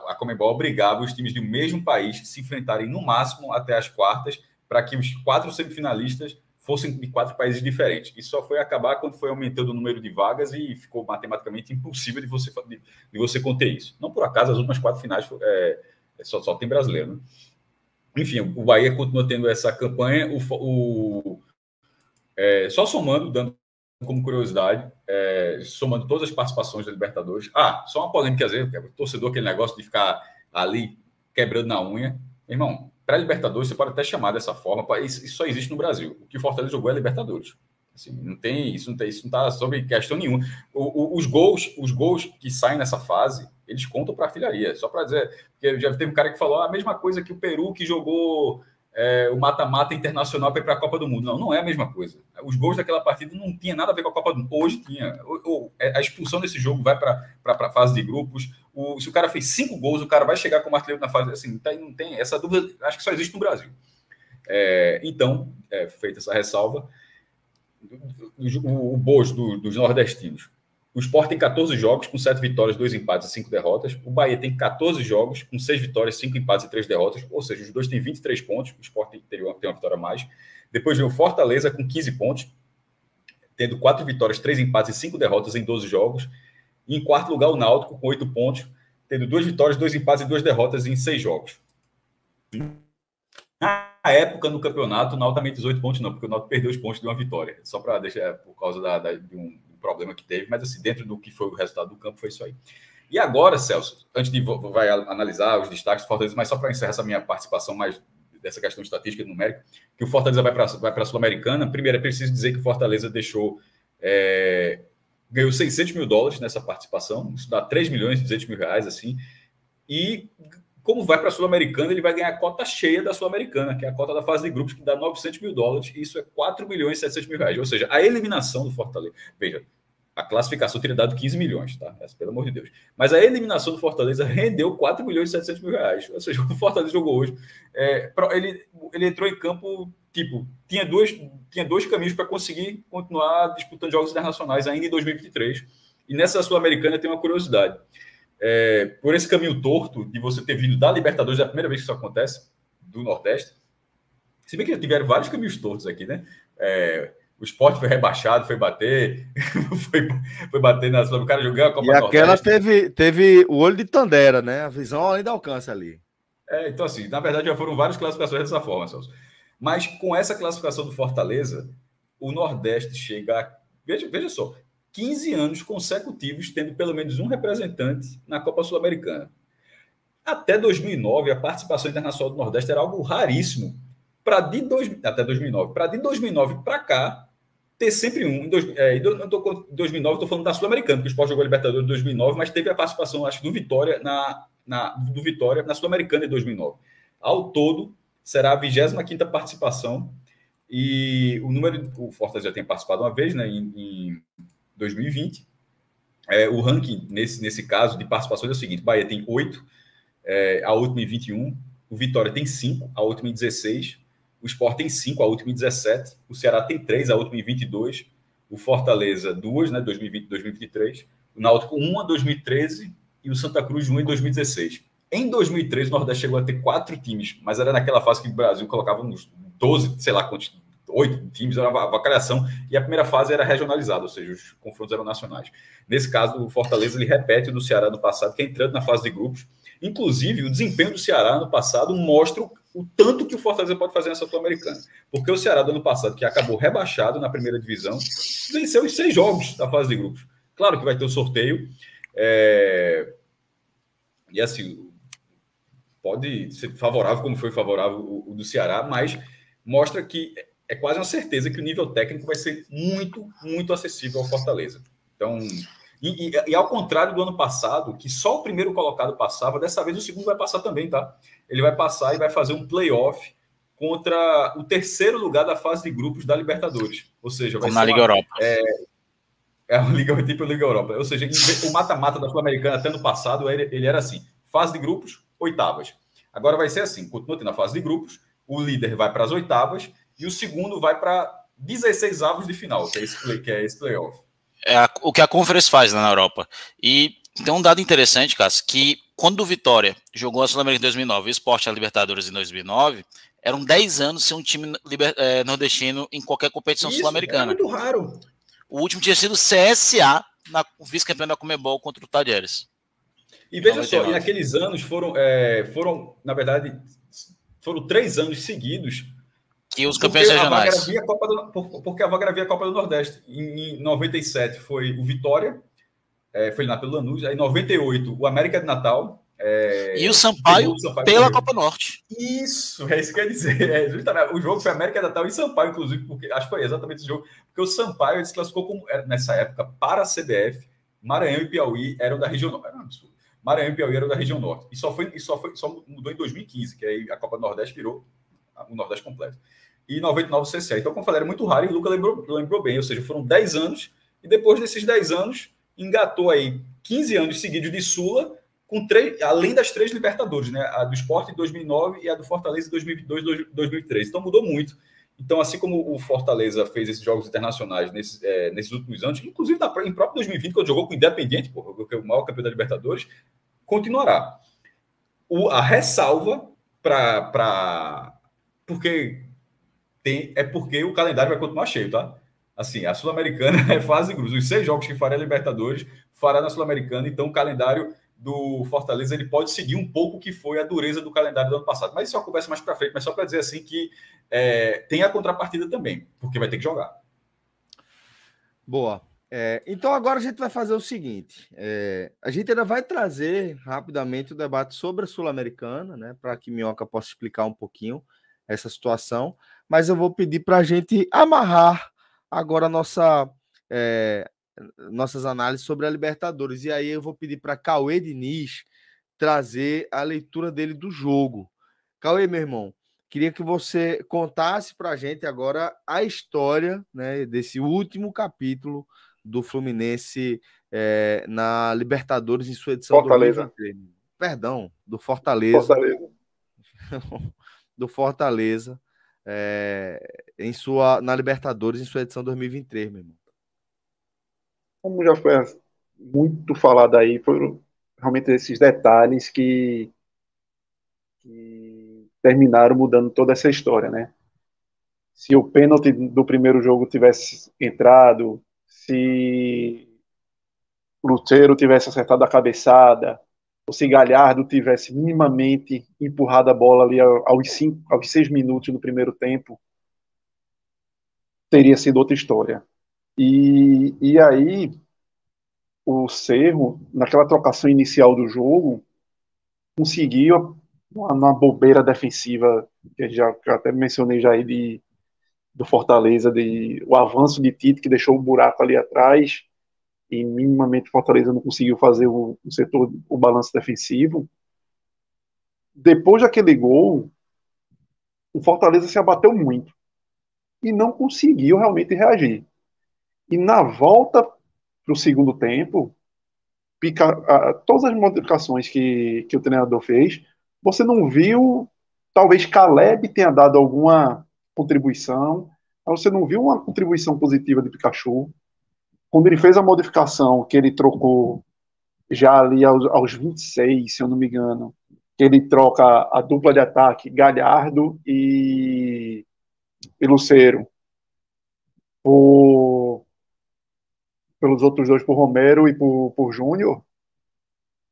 a Conmebol obrigava os times do mesmo país se enfrentarem no máximo até as quartas, para que os 4 semifinalistas fossem de 4 países diferentes. Isso só foi acabar quando foi aumentando o número de vagas e ficou matematicamente impossível de você conter isso. Não por acaso, as últimas 4 finais só tem brasileiro, né? Enfim, o Bahia continua tendo essa campanha, só somando, dando como curiosidade, somando todas as participações da Libertadores. Só uma polêmica, às vezes, o torcedor, aquele negócio de ficar ali quebrando na unha. Irmão, para a Libertadores, você pode até chamar dessa forma, isso só existe no Brasil. O que o Fortaleza jogou é Libertadores. Assim, isso não está sobre questão nenhuma. Os gols que saem nessa fase, eles contam para a artilharia. Só para dizer, porque já teve um cara que falou a mesma coisa que o Peru, que jogou o mata-mata internacional para ir para a Copa do Mundo. Não é a mesma coisa. Os gols daquela partida não tinha nada a ver com a Copa do Mundo. Hoje tinha. A expulsão desse jogo vai para a fase de grupos. Se o cara fez 5 gols, o cara vai chegar como artilheiro na fase. Assim, não tem essa dúvida, acho que só existe no Brasil. Então, feita essa ressalva, o bojo dos nordestinos. O Sport tem 14 jogos, com 7 vitórias, 2 empates e 5 derrotas. O Bahia tem 14 jogos, com 6 vitórias, 5 empates e 3 derrotas. Ou seja, os dois têm 23 pontos. O Sport tem uma vitória a mais. Depois vem o Fortaleza com 15 pontos, tendo 4 vitórias, 3 empates e 5 derrotas em 12 jogos. E em quarto lugar, o Náutico com 8 pontos, tendo 2 vitórias, 2 empates e 2 derrotas em 6 jogos. Na época, no campeonato, o Náutico também 18 pontos, não, porque o Náutico perdeu os pontos de uma vitória. Só para deixar, por causa de um problema que teve, mas assim, dentro do que foi o resultado do campo, foi isso aí. E agora, Celso, antes de vai analisar os destaques do Fortaleza, mas só para encerrar essa minha participação mais dessa questão estatística e numérica, que o Fortaleza vai para a Sul-Americana. Primeiro, é preciso dizer que o Fortaleza ganhou $600 mil nessa participação, isso dá 3 milhões e 200 mil reais, assim, e como vai para a Sul-Americana, ele vai ganhar a cota cheia da Sul-Americana, que é a cota da fase de grupos, que dá $900 mil, e isso é 4 milhões e 700 mil reais, ou seja, a eliminação do Fortaleza, veja, a classificação teria dado 15 milhões, tá? Pelo amor de Deus. Mas a eliminação do Fortaleza rendeu 4 milhões e 700 mil reais. Ou seja, o Fortaleza jogou hoje. Ele entrou em campo, tipo, tinha dois caminhos para conseguir continuar disputando jogos internacionais ainda em 2023. E nessa Sul-Americana tem uma curiosidade. Por esse caminho torto de você ter vindo da Libertadores, é a primeira vez que isso acontece, do Nordeste. Se bem que já tiveram vários caminhos tortos aqui, né? O Sport foi rebaixado, foi bater, foi bater na Sul, o cara jogando a Copa Nordeste. E aquela teve o olho de Tandera, né? A visão ainda alcança ali. Então, assim, na verdade já foram várias classificações dessa forma, Celso. Mas com essa classificação do Fortaleza, o Nordeste chega a, veja só, 15 anos consecutivos tendo pelo menos um representante na Copa Sul-Americana. Até 2009, a participação internacional do Nordeste era algo raríssimo. Até 2009. Para de 2009 para cá, ter sempre um. Em 2009, estou falando da Sul-Americana, porque o Sport jogou a Libertadores em 2009, mas teve a participação, acho, do Vitória do Vitória na Sul-Americana em 2009. Ao todo, será a 25ª participação. E o Fortaleza já tem participado uma vez, né, em 2020. O ranking, nesse caso, de participações é o seguinte: Bahia tem 8, a última em 21. O Vitória tem 5, a última em 16. O Sport tem 5, a última em 17. O Ceará tem 3, a última em 22. O Fortaleza, 2, né, 2020 e 2023. O Náutico, 1 em 2013. E o Santa Cruz, 1 em 2016. Em 2013, o Nordeste chegou a ter 4 times, mas era naquela fase que o Brasil colocava uns 12, sei lá quantos, 8 times, era uma avacalhação. E a primeira fase era regionalizada, ou seja, os confrontos eram nacionais. Nesse caso, o Fortaleza ele repete o do Ceará no passado, que é entrando na fase de grupos. Inclusive, o desempenho do Ceará no passado mostra o tanto que o Fortaleza pode fazer nessa Sul-Americana. Porque o Ceará do ano passado, que acabou rebaixado na primeira divisão, venceu os 6 jogos da fase de grupos. Claro que vai ter o sorteio. E assim, pode ser favorável, como foi favorável o do Ceará, mas mostra que é quase uma certeza que o nível técnico vai ser muito, muito acessível ao Fortaleza. Então... E ao contrário do ano passado, que só o primeiro colocado passava, dessa vez o segundo vai passar também, tá? Ele vai passar e vai fazer um play-off contra o terceiro lugar da fase de grupos da Libertadores. Ou seja, vai ser na Liga Europa. Uma Liga, tipo Liga Europa. Ou seja, o mata-mata da Sul-Americana até ano passado, ele era assim, fase de grupos, oitavas. Agora vai ser assim, continua tendo a fase de grupos, o líder vai para as oitavas e o segundo vai para 16 avos de final, que é esse play-off. O que a Conference faz na Europa. E tem um dado interessante, Cássio, que quando o Vitória jogou a Sul-Americana em 2009 e o Sport a Libertadores em 2009, eram 10 anos sem um time nordestino em qualquer competição sul-americana. É muito raro. O último tinha sido o CSA, o vice-campeão da Conmebol contra o Talheres. E veja só, e naqueles anos foram, na verdade, foram 3 anos seguidos que os campeões regionais. Porque a vaga havia a Copa do Nordeste. Em 97 foi o Vitória, foi lá pelo Lanús. Aí em 98 o América de Natal. E o Sampaio pela Copa Norte. Isso, é isso que eu ia dizer. Justamente, o jogo foi América de Natal e Sampaio, inclusive, porque acho que foi exatamente esse jogo. Porque o Sampaio se classificou como, nessa época para a CBF, Maranhão e Piauí eram da região norte. Era um absurdo. Maranhão e Piauí eram da região norte. E só mudou em 2015, que aí a Copa do Nordeste virou o Nordeste completo. E 99 o CCA. Então, como eu falei, era muito raro e o Luca lembrou bem. Ou seja, foram 10 anos e depois desses 10 anos engatou aí 15 anos seguidos de Sula, com 3, além das 3 Libertadores, né? A do Sport em 2009 e a do Fortaleza em 2022 2003. Então, mudou muito. Então, assim como o Fortaleza fez esses jogos internacionais nesses últimos anos, inclusive em próprio 2020, quando jogou com o Independiente, o maior campeão da Libertadores, continuará. A ressalva porque o calendário vai continuar cheio, tá? Assim, a Sul-Americana é fase de grupos. Os 6 jogos que fará a Libertadores fará na Sul-Americana, então o calendário do Fortaleza ele pode seguir um pouco o que foi a dureza do calendário do ano passado. Mas isso é uma conversa mais para frente, mas só para dizer assim que tem a contrapartida também, porque vai ter que jogar. Boa. Então agora a gente vai fazer o seguinte: a gente ainda vai trazer rapidamente o debate sobre a Sul-Americana, né, para que Minhoca possa explicar um pouquinho essa situação, mas eu vou pedir para a gente amarrar agora nossas análises sobre a Libertadores. E aí eu vou pedir para Cauê Diniz trazer a leitura dele do jogo. Cauê, meu irmão, queria que você contasse para a gente agora a história, né, desse último capítulo do Fluminense na Libertadores em sua edição Fortaleza. 2023. Perdão, do Fortaleza. Fortaleza. Do Fortaleza na Libertadores em sua edição 2023, meu irmão. Como já foi muito falado aí, foram realmente esses detalhes que terminaram mudando toda essa história, né? Se o pênalti do primeiro jogo tivesse entrado, se Luceiro tivesse acertado a cabeçada, ou se Galhardo tivesse minimamente empurrado a bola ali aos 6 minutos do primeiro tempo, teria sido outra história. E aí, o Cerro, naquela trocação inicial do jogo, conseguiu, numa bobeira defensiva, que que eu até mencionei já aí, do Fortaleza, o avanço de Tite, que deixou o buraco ali atrás, e minimamente Fortaleza não conseguiu fazer o balanço defensivo. Depois daquele gol, o Fortaleza se abateu muito e não conseguiu realmente reagir. E na volta para o segundo tempo, todas as modificações que o treinador fez, você não viu, talvez Caleb tenha dado alguma contribuição, mas você não viu uma contribuição positiva de Pikachu. Quando ele fez a modificação, que ele trocou já ali aos 26, se eu não me engano, que ele troca a dupla de ataque, Galhardo e Lucero, pelos outros dois, por Romero e por Júnior,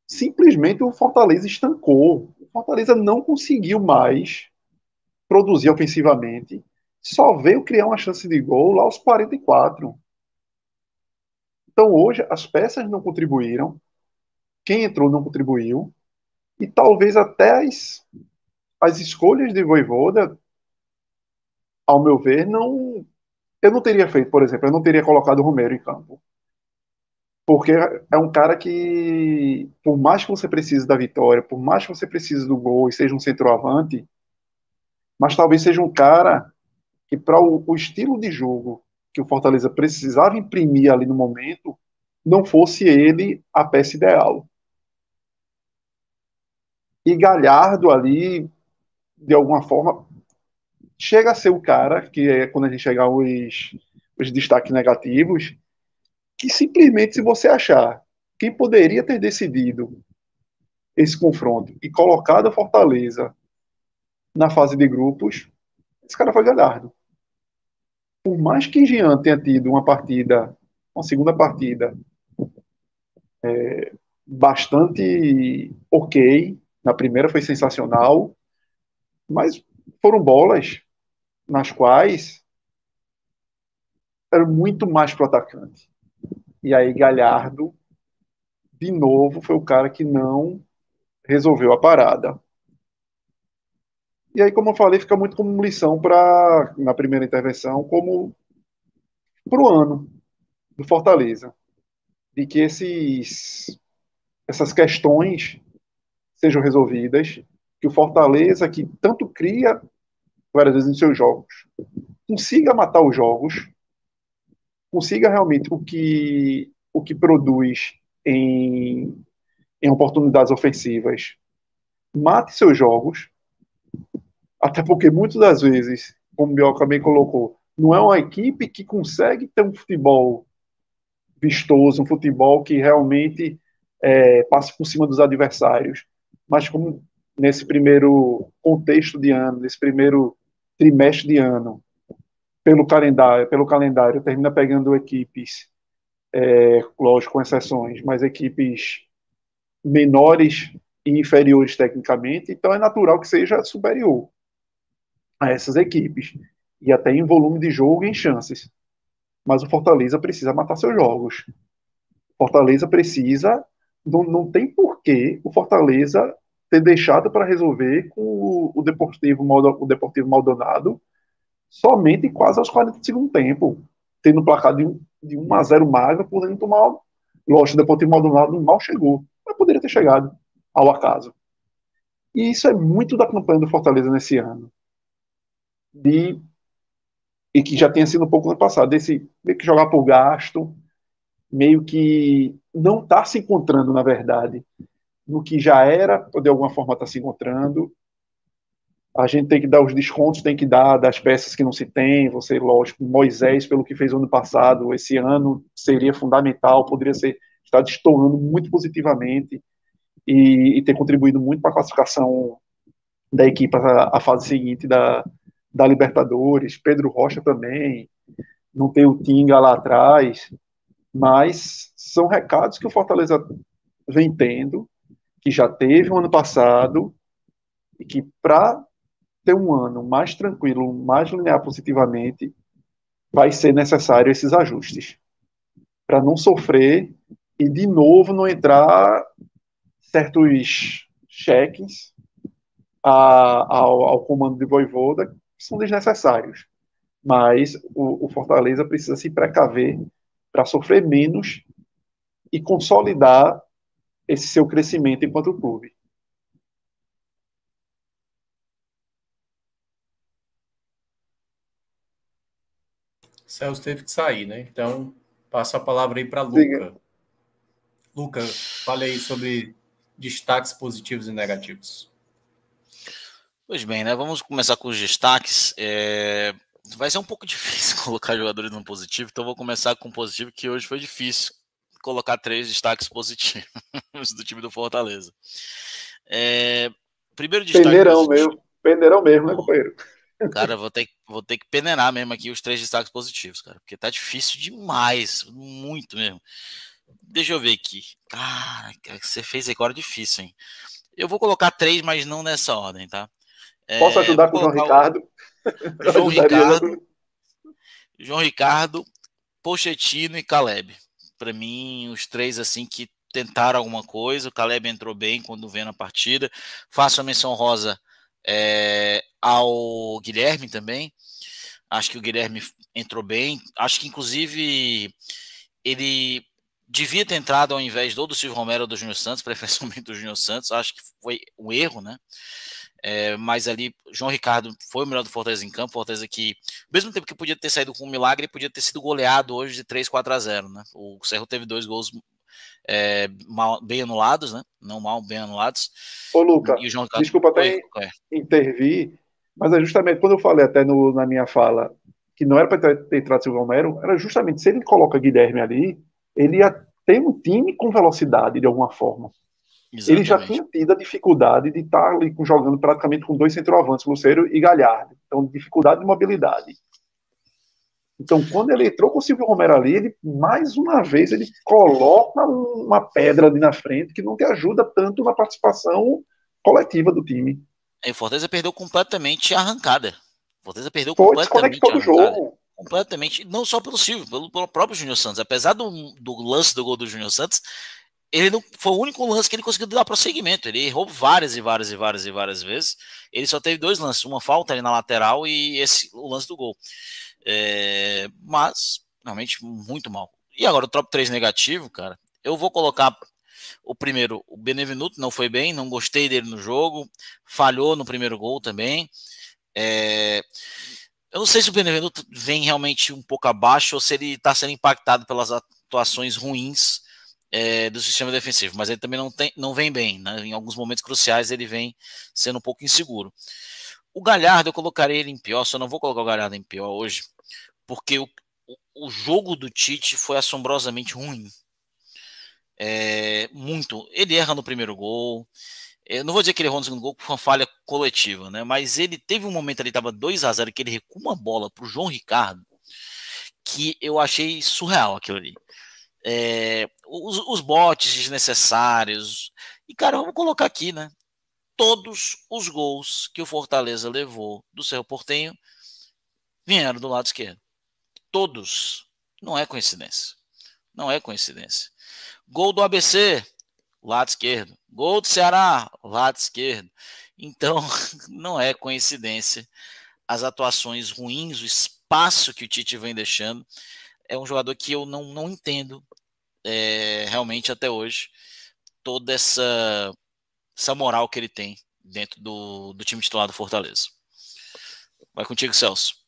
simplesmente o Fortaleza estancou. O Fortaleza não conseguiu mais produzir ofensivamente, só veio criar uma chance de gol lá aos 44. Então hoje as peças não contribuíram, quem entrou não contribuiu, e talvez até as escolhas de Vojvoda, ao meu ver, eu não teria feito, por exemplo, eu não teria colocado o Romero em campo. Porque é um cara que, por mais que você precise da vitória, por mais que você precise do gol e seja um centroavante, mas talvez seja um cara que, para o estilo de jogo que o Fortaleza precisava imprimir ali no momento, não fosse ele a peça ideal. E Galhardo ali, de alguma forma, chega a ser o cara, que é quando a gente chegar os destaques negativos, que simplesmente, se você achar quem poderia ter decidido esse confronto e colocado a Fortaleza na fase de grupos, esse cara foi Galhardo. Por mais que Jean tenha tido uma segunda partida bastante ok, na primeira foi sensacional, mas foram bolas nas quais era muito mais pro atacante. E aí Galhardo, de novo, foi o cara que não resolveu a parada. E aí, como eu falei, fica muito como lição na primeira intervenção, como para o ano do Fortaleza, de que essas questões sejam resolvidas, que o Fortaleza, que tanto cria várias vezes em seus jogos, consiga matar os jogos, consiga realmente o que produz em oportunidades ofensivas, mate seus jogos, até porque muitas das vezes, como o Bioca também colocou, não é uma equipe que consegue ter um futebol vistoso, um futebol que realmente passe por cima dos adversários. Mas como nesse primeiro contexto de ano, nesse primeiro trimestre de ano, pelo calendário termina pegando equipes, lógico, com exceções, mas equipes menores e inferiores tecnicamente, então é natural que seja superior a essas equipes, e até em volume de jogo e em chances. mas o Fortaleza precisa matar seus jogos. Fortaleza precisa, não tem porquê o Fortaleza ter deixado para resolver com o Deportivo Maldonado somente quase aos 40 do segundo tempo, tendo um placar de 1-0 magro, podendo tomar. Lógico, o Deportivo Maldonado mal chegou, mas poderia ter chegado ao acaso. E isso é muito da campanha do Fortaleza nesse ano. E que já tinha sido um pouco no passado, desse meio que jogar por gasto, meio que não está se encontrando, na verdade, no que já era, ou de alguma forma está se encontrando. A gente tem que dar os descontos, tem que dar das peças que não se tem. Você, lógico, Moisés, pelo que fez ano passado, esse ano seria fundamental, poderia estar destoando muito positivamente e ter contribuído muito para a classificação da equipe à fase seguinte da Libertadores. Pedro Rocha também, não tem o Tinga lá atrás, mas são recados que o Fortaleza vem tendo, que já teve no ano passado, e que para ter um ano mais tranquilo, mais linear positivamente, vai ser necessário esses ajustes, para não sofrer e de novo não entrar certos cheques ao comando de Vojvoda que são desnecessários. Mas o Fortaleza precisa se precaver para sofrer menos e consolidar esse seu crescimento enquanto clube. Celso teve que sair, né? Então, passo a palavra aí para Diga. Luca. Luca, fale aí sobre destaques positivos e negativos. Pois bem, né? Vamos começar com os destaques. Vai ser um pouco difícil colocar jogadores no positivo, então vou começar com o positivo, que hoje foi difícil colocar 3 destaques positivos do time do Fortaleza. Primeiro destaque positivo. Peneirão mesmo, né, companheiro? Cara, vou ter que peneirar mesmo aqui os 3 destaques positivos, cara, porque tá difícil demais, muito mesmo. Deixa eu ver aqui. Cara, que você fez agora difícil, hein? Eu vou colocar 3, mas não nessa ordem, tá? Posso ajudar com o João Ricardo? João Ricardo, Pochettino e Caleb. Para mim, os 3 assim que tentaram alguma coisa. O Caleb entrou bem quando vendo a partida. Faço a menção rosa ao Guilherme também. Acho que o Guilherme entrou bem. Acho que, inclusive, ele devia ter entrado ao invés do Silvio Romero ou do Júnior Santos, preferencialmente do Júnior Santos. Acho que foi um erro, né? Mas ali, João Ricardo foi o melhor do Fortaleza em campo. Fortaleza que, ao mesmo tempo que podia ter saído com um milagre, podia ter sido goleado hoje de 3-4-0, né? O Cerro teve 2 gols bem anulados, né? Não mal, bem anulados. Ô, Luca, e o João Ricardo... desculpa até intervir, mas é justamente quando eu falei até na minha fala que não era para ter entrado o Silvio Romero, era justamente se ele coloca Guilherme ali, ele ia ter um time com velocidade de alguma forma. Exatamente. Ele já tinha tido a dificuldade de estar ali jogando praticamente com 2 centroavantes, Lucero e Galhardo. Então, dificuldade de mobilidade. Então, quando ele entrou com o Silvio Romero ali, ele, mais uma vez, ele coloca uma pedra ali na frente que não te ajuda tanto na participação coletiva do time. O Fortaleza perdeu completamente a arrancada. O Fortaleza perdeu completamente a arrancada. Jogo. Completamente, não só pelo Silvio, pelo próprio Júnior Santos. Apesar do lance do gol do Júnior Santos, ele não foi o único lance que ele conseguiu dar prosseguimento. Ele errou várias vezes. Ele só teve 2 lances, uma falta ali na lateral e o lance do gol. Mas, realmente, muito mal. E agora, o top 3 negativo, cara, eu vou colocar o primeiro, o Benevenuto não foi bem, não gostei dele no jogo, falhou no primeiro gol também. Eu não sei se o Benevenuto vem realmente um pouco abaixo ou se ele está sendo impactado pelas atuações ruins do sistema defensivo, mas ele também não vem bem, né? Em alguns momentos cruciais ele vem sendo um pouco inseguro. O Galhardo eu colocarei ele em pior, só não vou colocar o Galhardo em pior hoje, porque o jogo do Tite foi assombrosamente ruim. Muito. Ele erra no primeiro gol. Eu não vou dizer que ele errou no segundo gol, foi uma falha coletiva, né? Mas ele teve um momento ali, estava 2-0, que ele recua uma bola para o João Ricardo, que eu achei surreal aquilo ali. Os botes desnecessários. E, cara, vamos colocar aqui, né? Todos os gols que o Fortaleza levou do Cerro Porteño vieram do lado esquerdo. Todos. Não é coincidência. Não é coincidência. Gol do ABC, lado esquerdo. Gol do Ceará, lado esquerdo. Então, não é coincidência as atuações ruins, o espaço que o Tite vem deixando. É um jogador que eu não entendo realmente até hoje toda essa moral que ele tem dentro do time titular do Fortaleza. Vai contigo, Celso.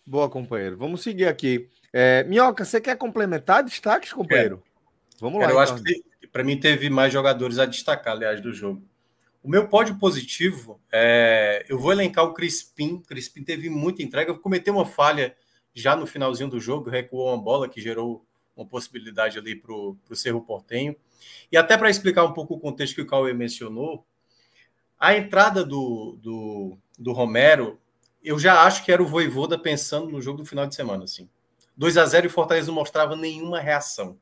Boa, companheiro. Vamos seguir aqui. Minhoca, você quer complementar destaques, companheiro? Vamos lá. Eu acho que para mim teve mais jogadores a destacar, aliás, do jogo. O meu pódio positivo, eu vou elencar o Crispim. O Crispim teve muita entrega. Eu cometi uma falha já no finalzinho do jogo, recuou uma bola que gerou uma possibilidade ali para o Cerro Porteño. E até para explicar um pouco o contexto que o Cauê mencionou, a entrada do Romero, eu já acho que era o Vojvoda pensando no jogo do final de semana. Assim. 2-0 e o Fortaleza não mostrava nenhuma reação.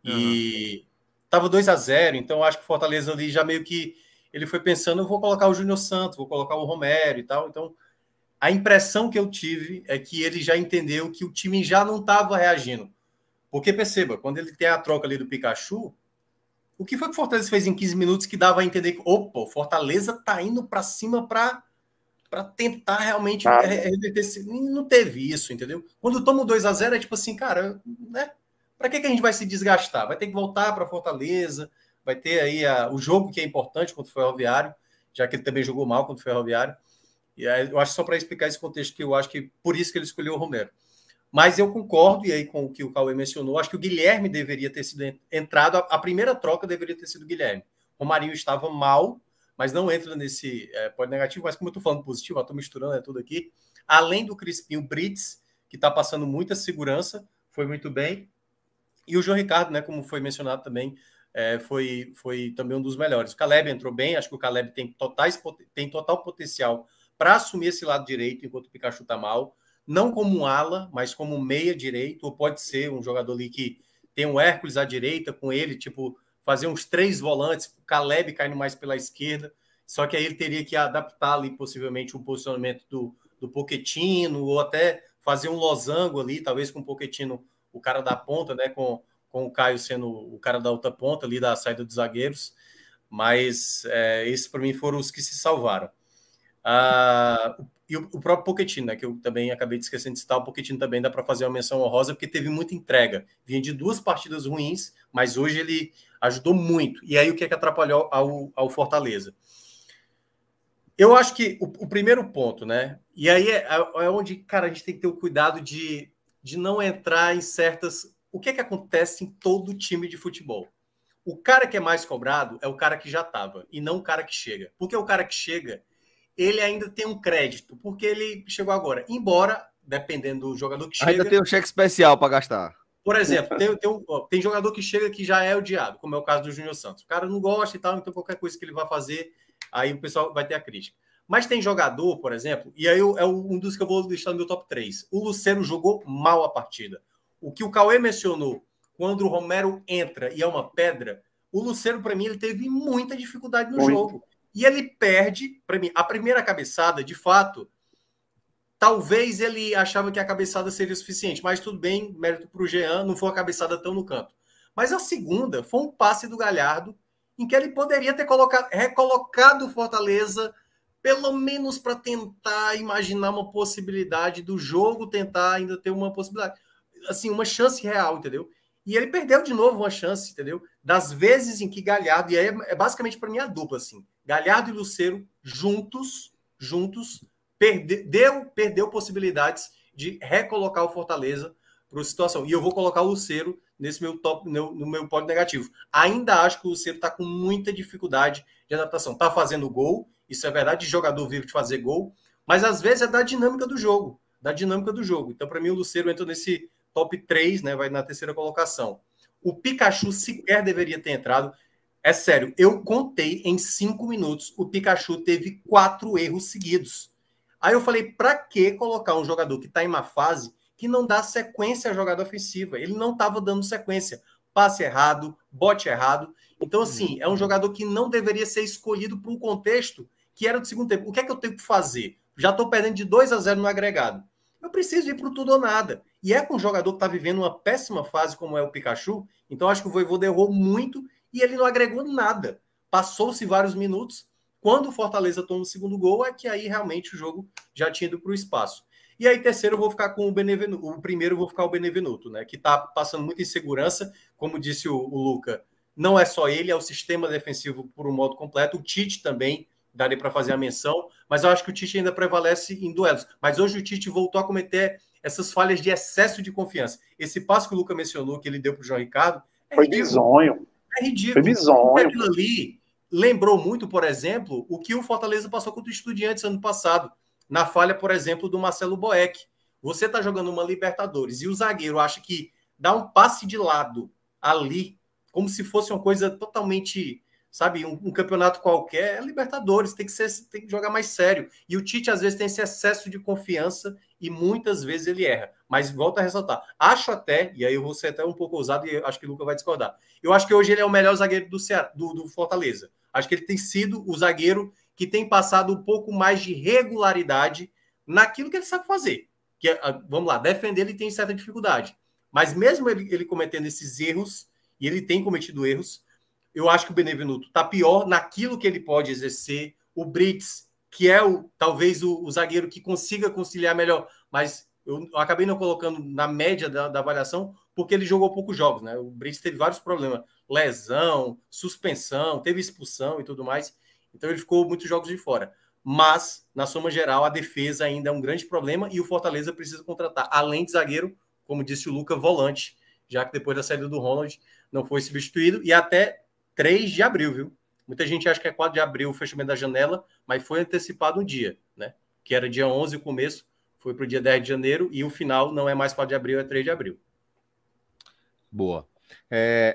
E estava 2-0, então acho que o Fortaleza ali já meio que ele foi pensando, eu vou colocar o Júnior Santos, vou colocar o Romero e tal. Então, a impressão que eu tive é que ele já entendeu que o time já não estava reagindo. Porque, perceba, quando ele tem a troca ali do Pikachu, o que foi que o Fortaleza fez em 15 minutos que dava a entender que, opa, o Fortaleza tá indo para cima para tentar realmente reverter. Não teve isso, entendeu? Quando toma o 2-0, é tipo assim, cara, né? Para que a gente vai se desgastar? Vai ter que voltar para Fortaleza, vai ter aí o jogo que é importante contra o Ferroviário, já que ele também jogou mal contra o Ferroviário. E aí, eu acho só para explicar esse contexto que eu acho que por isso que ele escolheu o Romero. Mas eu concordo, e aí com o que o Cauê mencionou, acho que o Guilherme deveria ter sido entrado, a primeira troca deveria ter sido o Guilherme. O Romarinho estava mal, mas não entra nesse pódio negativo, mas como eu estou falando positivo, estou misturando tudo aqui. Além do Crispim, o Brits, que está passando muita segurança, foi muito bem. E o João Ricardo, né, como foi mencionado também, foi também um dos melhores. O Caleb entrou bem, acho que o Caleb tem total potencial para assumir esse lado direito, enquanto o Pikachu está mal. Não como um ala, mas como um meia direito, ou pode ser um jogador ali que tem um Hércules à direita com ele, tipo, fazer uns 3 volantes, o Caleb caindo mais pela esquerda, só que aí ele teria que adaptar ali possivelmente um posicionamento do Pochettino, ou até fazer um losango ali, talvez com o Pochettino, o cara da ponta, né, com o Caio sendo o cara da outra ponta ali da saída dos zagueiros, mas esses para mim foram os que se salvaram. E o próprio Pochettino, né, que eu também acabei de esquecendo de citar, o Pochettino também dá para fazer uma menção honrosa, porque teve muita entrega. Vinha de 2 partidas ruins, mas hoje ele ajudou muito. E aí o que é que atrapalhou ao Fortaleza? Eu acho que o primeiro ponto, né? E aí é onde, cara, a gente tem que ter o cuidado de não entrar em certas... O que é que acontece em todo time de futebol? O cara que é mais cobrado é o cara que já estava, e não o cara que chega. Porque o cara que chega, ele ainda tem um crédito, porque ele chegou agora. Embora, dependendo do jogador que chega... Ainda tem um cheque especial para gastar. Por exemplo, tem jogador que chega que já é odiado, como é o caso do Júnior Santos. O cara não gosta e tal, então qualquer coisa que ele vai fazer, aí o pessoal vai ter a crítica. Mas tem jogador, por exemplo, e aí é um dos que eu vou deixar no meu top 3. O Lucero jogou mal a partida. O que o Cauê mencionou, quando o Romero entra e é uma pedra, o Lucero, para mim, ele teve muita dificuldade no jogo. E ele perde, para mim, a primeira cabeçada, de fato, talvez ele achava que a cabeçada seria suficiente, mas tudo bem, mérito para o Jean, não foi uma cabeçada tão no canto. Mas a segunda foi um passe do Galhardo, em que ele poderia ter recolocado o Fortaleza, pelo menos para tentar imaginar uma possibilidade do jogo, tentar ainda ter uma possibilidade. Assim, uma chance real, entendeu? E ele perdeu de novo uma chance, entendeu? Das vezes em que Galhardo, e aí é basicamente para mim a dupla, assim, Galhardo e Lucero juntos, perdeu possibilidades de recolocar o Fortaleza para a situação. E eu vou colocar o Lucero nesse meu top, no meu pódio negativo. Ainda acho que o Lucero está com muita dificuldade de adaptação. Está fazendo gol, isso é verdade, de jogador vivo de fazer gol, mas às vezes é da dinâmica do jogo. Então, para mim, o Lucero entra nesse top 3, né? Vai na terceira colocação. O Pikachu sequer deveria ter entrado. É sério, eu contei em 5 minutos, o Pikachu teve 4 erros seguidos. Aí eu falei, para que colocar um jogador que está em uma fase que não dá sequência à jogada ofensiva? Ele não estava dando sequência. Passe errado, bote errado. Então, assim, é um jogador que não deveria ser escolhido para um contexto que era do segundo tempo. O que é que eu tenho que fazer? Já estou perdendo de 2-0 no agregado. Eu preciso ir para o tudo ou nada. E é com um jogador que está vivendo uma péssima fase como é o Pikachu, então acho que o Vojvoda errou muito e ele não agregou nada. Passou-se vários minutos, quando o Fortaleza toma o segundo gol, é que aí realmente o jogo já tinha ido para o espaço. E aí, terceiro, eu vou ficar com o Benevenuto. O primeiro, eu vou ficar o Benevenuto, né? Que está passando muita insegurança. Como disse o Luca, não é só ele, é o sistema defensivo por um modo completo. O Tite também daria para fazer a menção, mas eu acho que o Tite ainda prevalece em duelos. Mas hoje o Tite voltou a cometer essas falhas de excesso de confiança. Esse passo que o Luca mencionou, que ele deu para o João Ricardo, foi bizonho. É ridículo. Foi bizonho. Aquilo ali lembrou muito, por exemplo, o que o Fortaleza passou contra o Estudiantes ano passado, na falha, por exemplo, do Marcelo Boeck. Você está jogando uma Libertadores e o zagueiro acha que dá um passe de lado ali, como se fosse uma coisa totalmente, sabe, um campeonato qualquer. É Libertadores, tem que jogar mais sério. E o Tite, às vezes, tem esse excesso de confiança e muitas vezes ele erra. Mas volto a ressaltar. Acho até, e aí eu vou ser até um pouco ousado e acho que o Luca vai discordar. Eu acho que hoje ele é o melhor zagueiro do Fortaleza. Acho que ele tem sido o zagueiro que tem passado um pouco mais de regularidade naquilo que ele sabe fazer. Que é, vamos lá, defender ele tem certa dificuldade. Mas mesmo ele cometendo esses erros, e ele tem cometido erros, eu acho que o Benevenuto está pior naquilo que ele pode exercer. O Brits, que é talvez o zagueiro que consiga conciliar melhor, mas eu acabei não colocando na média da avaliação, porque ele jogou poucos jogos, né? O Brits teve vários problemas, lesão, suspensão, teve expulsão e tudo mais, então ele ficou muitos jogos de fora. Mas, na soma geral, a defesa ainda é um grande problema e o Fortaleza precisa contratar, além de zagueiro, como disse o Luca, volante, já que depois da saída do Ronald não foi substituído, e até 3 de abril, viu? Muita gente acha que é 4 de abril o fechamento da janela, mas foi antecipado um dia, né? Que era dia 11 o começo, foi para o dia 10 de janeiro, e o final não é mais 4 de abril, é 3 de abril. Boa.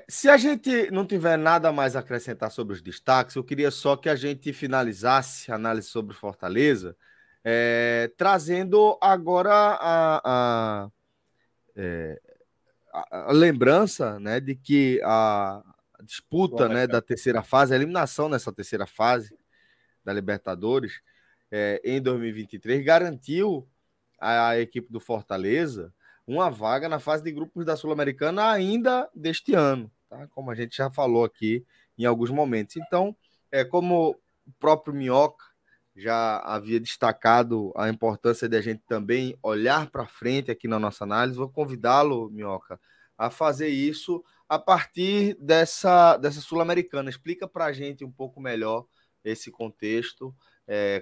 Se a gente não tiver nada mais a acrescentar sobre os destaques, eu queria só que a gente finalizasse a análise sobre Fortaleza, trazendo agora a lembrança, né, de que a disputa, né, da terceira fase, a eliminação nessa terceira fase da Libertadores em 2023 garantiu à equipe do Fortaleza uma vaga na fase de grupos da Sul-Americana ainda deste ano, tá? Como a gente já falou aqui em alguns momentos. Então, como o próprio Minhoca já havia destacado a importância de a gente também olhar para frente aqui na nossa análise, vou convidá-lo, Minhoca, a fazer isso a partir dessa Sul-Americana. Explica para a gente um pouco melhor esse contexto,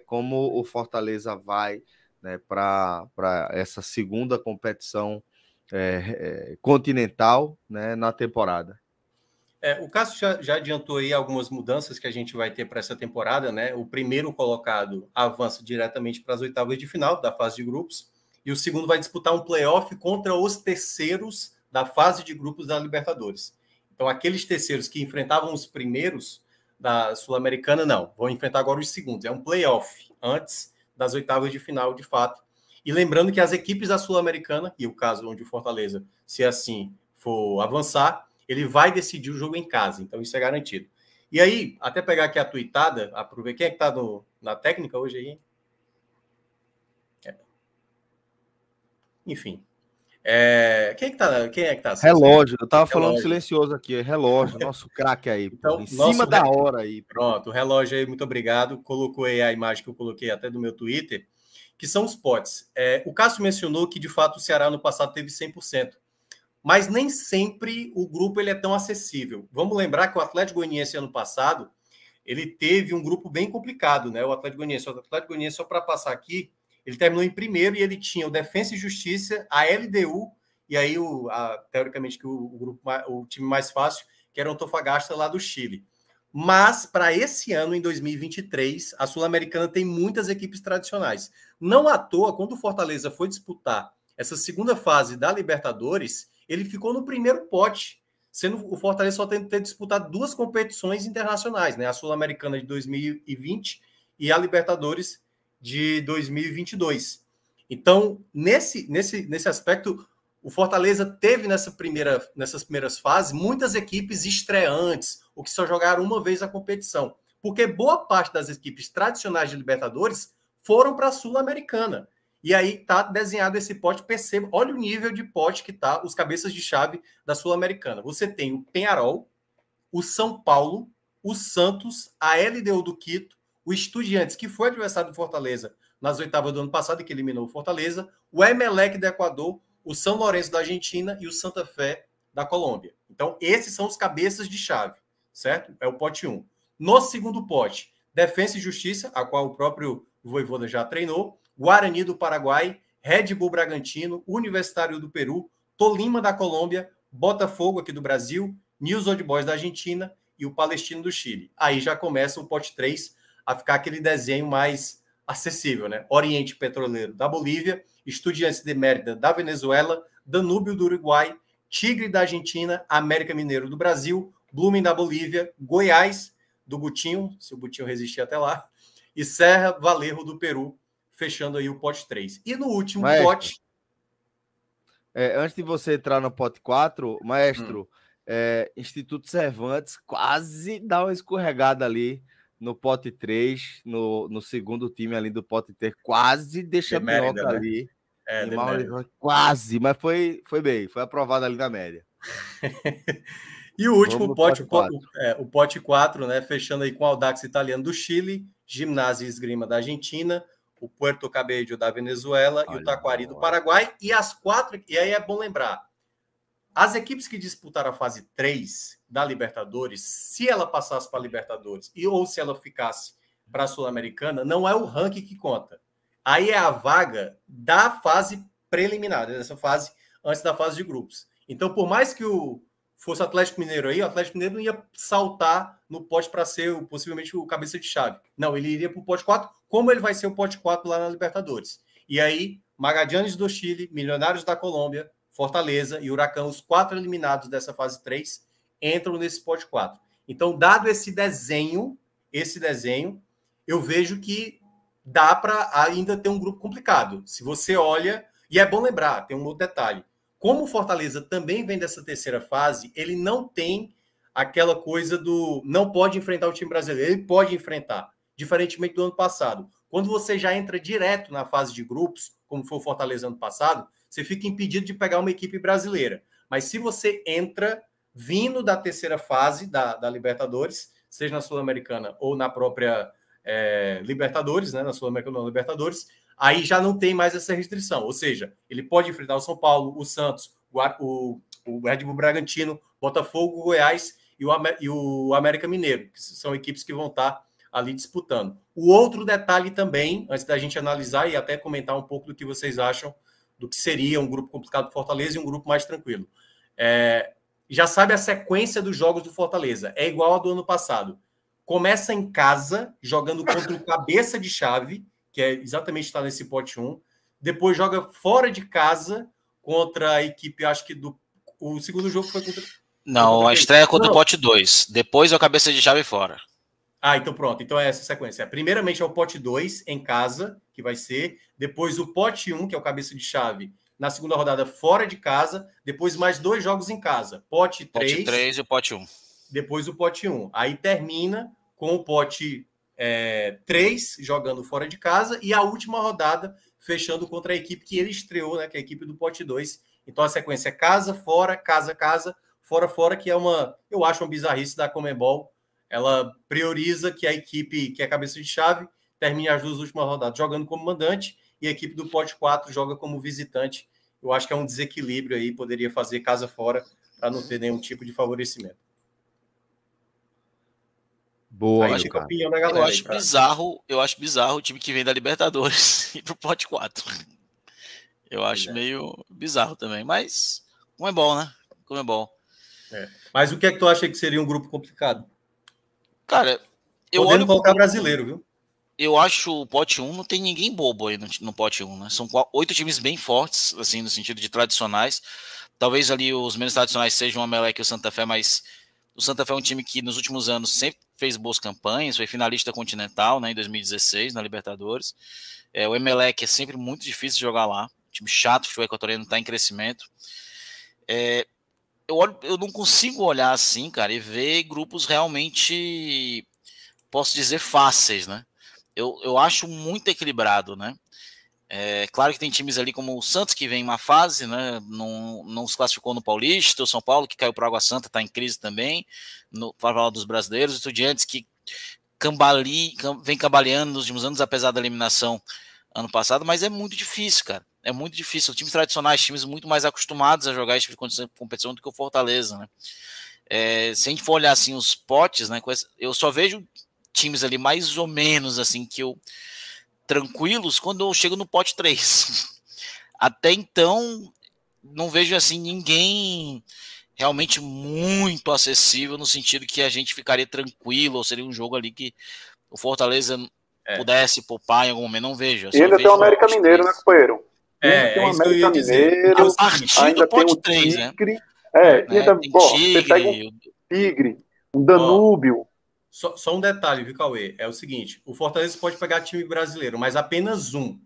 como o Fortaleza vai, né, para essa segunda competição continental, né, na temporada. O Cássio já adiantou aí algumas mudanças que a gente vai ter para essa temporada, né? O primeiro colocado avança diretamente para as oitavas de final da fase de grupos e o segundo vai disputar um playoff contra os terceiros da fase de grupos da Libertadores. Então, aqueles terceiros que enfrentavam os primeiros da Sul-Americana, não. Vão enfrentar agora os segundos. É um playoff antes das oitavas de final, de fato. E lembrando que as equipes da Sul-Americana, e o caso onde o Fortaleza, se assim for avançar, ele vai decidir o jogo em casa. Então, isso é garantido. E aí, até pegar aqui a tuitada, aproveitar. Quem é que está na técnica hoje aí? Enfim. Quem é que tá? Relógio, eu tava falando silencioso aqui, relógio, nosso craque aí, então, em cima da hora aí. Pronto, o relógio aí, muito obrigado. Colocou aí a imagem que eu coloquei até do meu Twitter, que são os potes. O Cássio mencionou que, de fato, o Ceará no passado teve 100%, mas nem sempre o grupo ele é tão acessível. Vamos lembrar que o Atlético Goianiense, ano passado, ele teve um grupo bem complicado, né? O Atlético Goianiense, só para passar aqui, ele terminou em primeiro e ele tinha o Defensa e Justiça, a LDU, e aí, teoricamente, o time mais fácil, que era o Antofagasta lá do Chile. Mas, para esse ano, em 2023, a Sul-Americana tem muitas equipes tradicionais. Não à toa, quando o Fortaleza foi disputar essa segunda fase da Libertadores, ele ficou no primeiro pote, sendo o Fortaleza só tendo disputado 2 competições internacionais, né? A Sul-Americana de 2020 e a Libertadores de 2022. Então, nesse aspecto, o Fortaleza teve nessas primeiras fases muitas equipes estreantes, ou que só jogaram uma vez a competição, porque boa parte das equipes tradicionais de Libertadores foram para a Sul-Americana. E aí tá desenhado esse pote, perceba, olha o nível de pote que tá os cabeças de chave da Sul-Americana. Você tem o Peñarol, o São Paulo, o Santos, a LDU do Quito, o Estudiantes, que foi adversário do Fortaleza nas oitavas do ano passado e que eliminou o Fortaleza, o Emelec do Equador, o São Lourenço da Argentina e o Santa Fé da Colômbia. Então, esses são os cabeças de chave, certo? É o pote 1. No segundo pote, Defensa e Justiça, a qual o próprio Vojvoda já treinou, Guarani do Paraguai, Red Bull Bragantino, Universitário do Peru, Tolima da Colômbia, Botafogo aqui do Brasil, News Old Boys da Argentina e o Palestino do Chile. Aí já começa o pote 3 a ficar aquele desenho mais acessível, né? Oriente Petroleiro da Bolívia, Estudiantes de Mérida da Venezuela, Danúbio do Uruguai, Tigre da Argentina, América Mineiro do Brasil, Blumen da Bolívia, Goiás do Butinho, se o Butinho resistir até lá, e Serra Valerro do Peru, fechando aí o pote 3. E no último pote... antes de você entrar no pote 4, Maestro, Instituto Cervantes quase dá uma escorregada ali no pote 3, no segundo time ali do pote 3, quase deixa a minhoca ali. Quase, mas foi bem, foi aprovado ali na média. E o último pote 4. O pote 4, né, fechando aí com o Audax Italiano do Chile, Gimnasia e Esgrima da Argentina, o Puerto Cabello da Venezuela e o Taquari do Paraguai. E as 4, e aí é bom lembrar, as equipes que disputaram a fase 3 da Libertadores, se ela passasse para a Libertadores ou se ela ficasse para a Sul-Americana, não é o ranking que conta. Aí é a vaga da fase preliminar, dessa fase antes da fase de grupos. Então, por mais que fosse o Atlético Mineiro aí, o Atlético Mineiro não ia saltar no pote para ser possivelmente o cabeça de chave. Não, ele iria para o pote 4, como ele vai ser o pote 4 lá na Libertadores. E aí, Magallanes do Chile, Milionários da Colômbia, Fortaleza e Huracão, os 4 eliminados dessa fase 3, entram nesse pote 4. Então, dado esse desenho, eu vejo que dá para ainda ter um grupo complicado. Se você olha, e é bom lembrar, tem um outro detalhe, como o Fortaleza também vem dessa terceira fase, ele não tem aquela coisa do não pode enfrentar o time brasileiro, ele pode enfrentar, diferentemente do ano passado. Quando você já entra direto na fase de grupos, como foi o Fortaleza ano passado, você fica impedido de pegar uma equipe brasileira. Mas se você entra vindo da terceira fase da Libertadores, seja na Sul-Americana ou na própria Libertadores, né, na Sul-Americana ou na Libertadores, aí já não tem mais essa restrição. Ou seja, ele pode enfrentar o São Paulo, o Santos, o Red Bull Bragantino, Botafogo, o Goiás e o América Mineiro, que são equipes que vão estar ali disputando. O outro detalhe também, antes da gente analisar e até comentar um pouco do que vocês acham do que seria um grupo complicado do Fortaleza e um grupo mais tranquilo. Já sabe a sequência dos jogos do Fortaleza. É igual a do ano passado. Começa em casa, jogando contra o cabeça de chave, que é exatamente está nesse pote 1. Depois joga fora de casa contra a equipe, acho que o segundo jogo foi contra... Não, a estreia contra o pote 2. Depois é o cabeça de chave fora. Então pronto. Então é essa sequência. Primeiramente é o pote 2 em casa, que vai ser. Depois o pote 1, que é o cabeça de chave, na segunda rodada fora de casa. Depois mais 2 jogos em casa. Pote 3. Pote 3 e o pote 1. Depois o pote 1. Aí termina com o pote 3 jogando fora de casa. E a última rodada fechando contra a equipe que ele estreou, né? Que é a equipe do pote 2. Então a sequência é casa, fora, casa, casa, fora, fora, que é eu acho uma bizarrice da Conmebol. Ela prioriza que a equipe que é cabeça de chave termine as 2 últimas rodadas jogando como mandante e a equipe do pote 4 joga como visitante. Eu acho que é um desequilíbrio aí, poderia fazer casa fora para não ter nenhum tipo de favorecimento. Boa, aí fica a opinião da galera. Eu acho bizarro o time que vem da Libertadores ir pro pote 4. Eu acho meio bizarro também, mas como é bom, né? Como é bom. Mas o que é que tu acha que seria um grupo complicado? Cara, eu podendo colocar brasileiro, viu? Eu acho o pote 1 não tem ninguém bobo aí no pote 1, né? São 8 times bem fortes, assim, no sentido de tradicionais. Talvez ali os menos tradicionais sejam o Emelec e o Santa Fé, mas o Santa Fé é um time que nos últimos anos sempre fez boas campanhas, foi finalista continental, né, em 2016 na Libertadores. O Emelec é sempre muito difícil de jogar lá, time chato, o futebol equatoriano está em crescimento. Eu não consigo olhar assim, cara, e ver grupos realmente, posso dizer, fáceis, né? Eu acho muito equilibrado, né? É claro que tem times ali como o Santos, que vem em uma fase, né? Não se classificou no Paulista, o São Paulo, que caiu para Água Santa, está em crise também, para falar dos brasileiros, Estudiantes, que vem cambaleando nos últimos anos, apesar da eliminação ano passado, mas é muito difícil, cara. É muito difícil. Times tradicionais, times muito mais acostumados a jogar esse tipo de competição do que o Fortaleza, né? Se a gente for olhar assim os potes, né? Eu só vejo times ali mais ou menos assim tranquilos quando eu chego no pote 3. Até então, não vejo assim ninguém realmente muito acessível no sentido que a gente ficaria tranquilo, ou seria um jogo ali que o Fortaleza pudesse poupar em algum momento, não vejo. E ainda tem o América Mineiro, né, companheiro? Tem o América Mineiro, a partir do pote 3, né? E ainda, você pega um Tigre, um Danúbio. Só um detalhe, viu, Cauê? É o seguinte, o Fortaleza pode pegar time brasileiro, mas apenas um.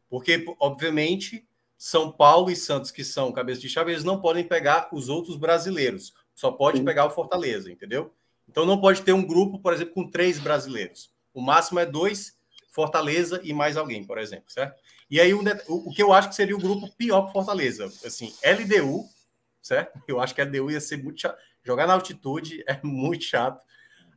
Porque, obviamente, São Paulo e Santos, que são cabeça de chave, eles não podem pegar os outros brasileiros. Só pode pegar o Fortaleza, entendeu? Então não pode ter um grupo, por exemplo, com 3 brasileiros. O máximo é 2, Fortaleza e mais alguém, por exemplo, certo? E aí o que eu acho que seria o grupo pior para Fortaleza, assim, LDU, certo? Eu acho que a LDU ia ser muito chato. Jogar na altitude é muito chato.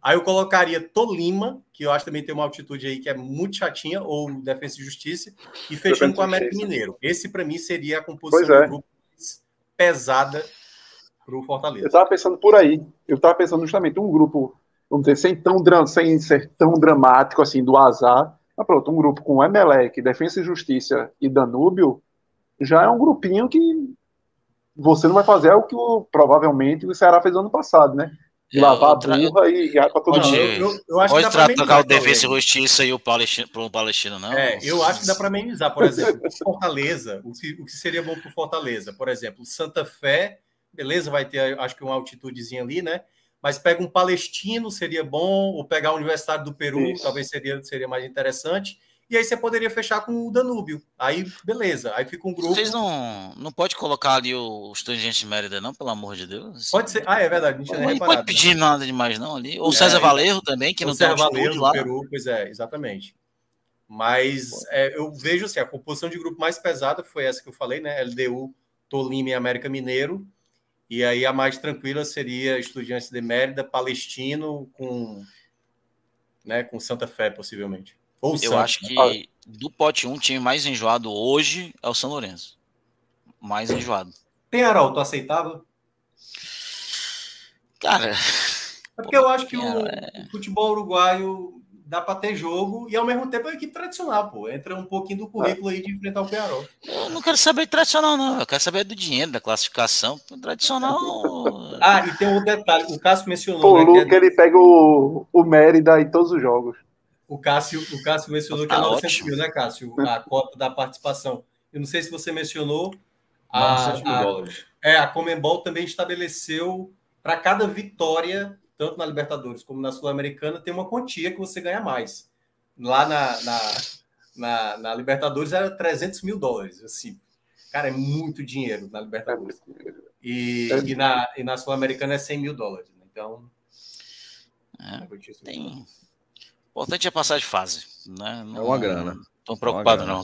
Aí eu colocaria Tolima, que eu acho que também tem uma altitude aí que é muito chatinha, ou Defensa e Justiça, e fechando com o América Mineiro. Esse, para mim, seria a composição do grupo mais pesada para o Fortaleza. Eu estava pensando por aí. Eu estava pensando justamente um grupo, vamos dizer, sem ser tão dramático assim, do azar. Mas pronto, um grupo com Emelec, Defensa e Justiça e Danúbio, já é um grupinho que você não vai fazer o que provavelmente o Ceará fez ano passado, né? De lavar a burra e ir para todo mundo. Eu acho que dá para o Defensa e Justiça e o Palestino, não? Eu acho que dá para amenizar, por exemplo, Fortaleza, o que seria bom para o Fortaleza, por exemplo, Santa Fé, beleza, vai ter, acho que uma altitudezinha ali, né? Mas pega um Palestino, seria bom, ou pegar o Universitário do Peru, talvez seria mais interessante. E aí você poderia fechar com o Danúbio. Aí, beleza. Aí fica um grupo... Vocês não pode colocar ali o Estudiantes de Mérida, não? Pelo amor de Deus. Pode ser. É verdade. Não pode pedir nada demais, não, ali. Ou César Valerro também, que não tem altitude lá. Peru, pois é, exatamente. Mas eu vejo assim, a composição de grupo mais pesada foi essa que eu falei, né? LDU, Tolima e América Mineiro. E aí a mais tranquila seria Estudiantes de Mérida, Palestino, com Santa Fé, possivelmente. Eu acho que do pote 1, o time mais enjoado hoje é o São Lourenço. Mais enjoado. Penharol, tu aceitava? Cara... É porque eu acho que o futebol uruguaio dá para ter jogo e ao mesmo tempo é uma equipe tradicional, pô. Entra um pouquinho do currículo aí de enfrentar o Penharol. Eu não quero saber de tradicional, não. Eu quero saber do dinheiro, da classificação. Tradicional... E tem um outro detalhe. O Cássio mencionou... Pô, o Luca, ele pega o Mérida em todos os jogos. O Cássio mencionou que é 900 mil, né, Cássio? A cota da participação. Eu não sei se você mencionou. 900 mil dólares. A Conmebol também estabeleceu para cada vitória, tanto na Libertadores como na Sul-Americana, tem uma quantia que você ganha mais. Lá na Libertadores era 300 mil dólares. Assim, cara, é muito dinheiro na Libertadores. E na Sul-Americana é 100 mil dólares. Então, O importante é passar de fase, né? É uma grana. Não estou preocupado, não.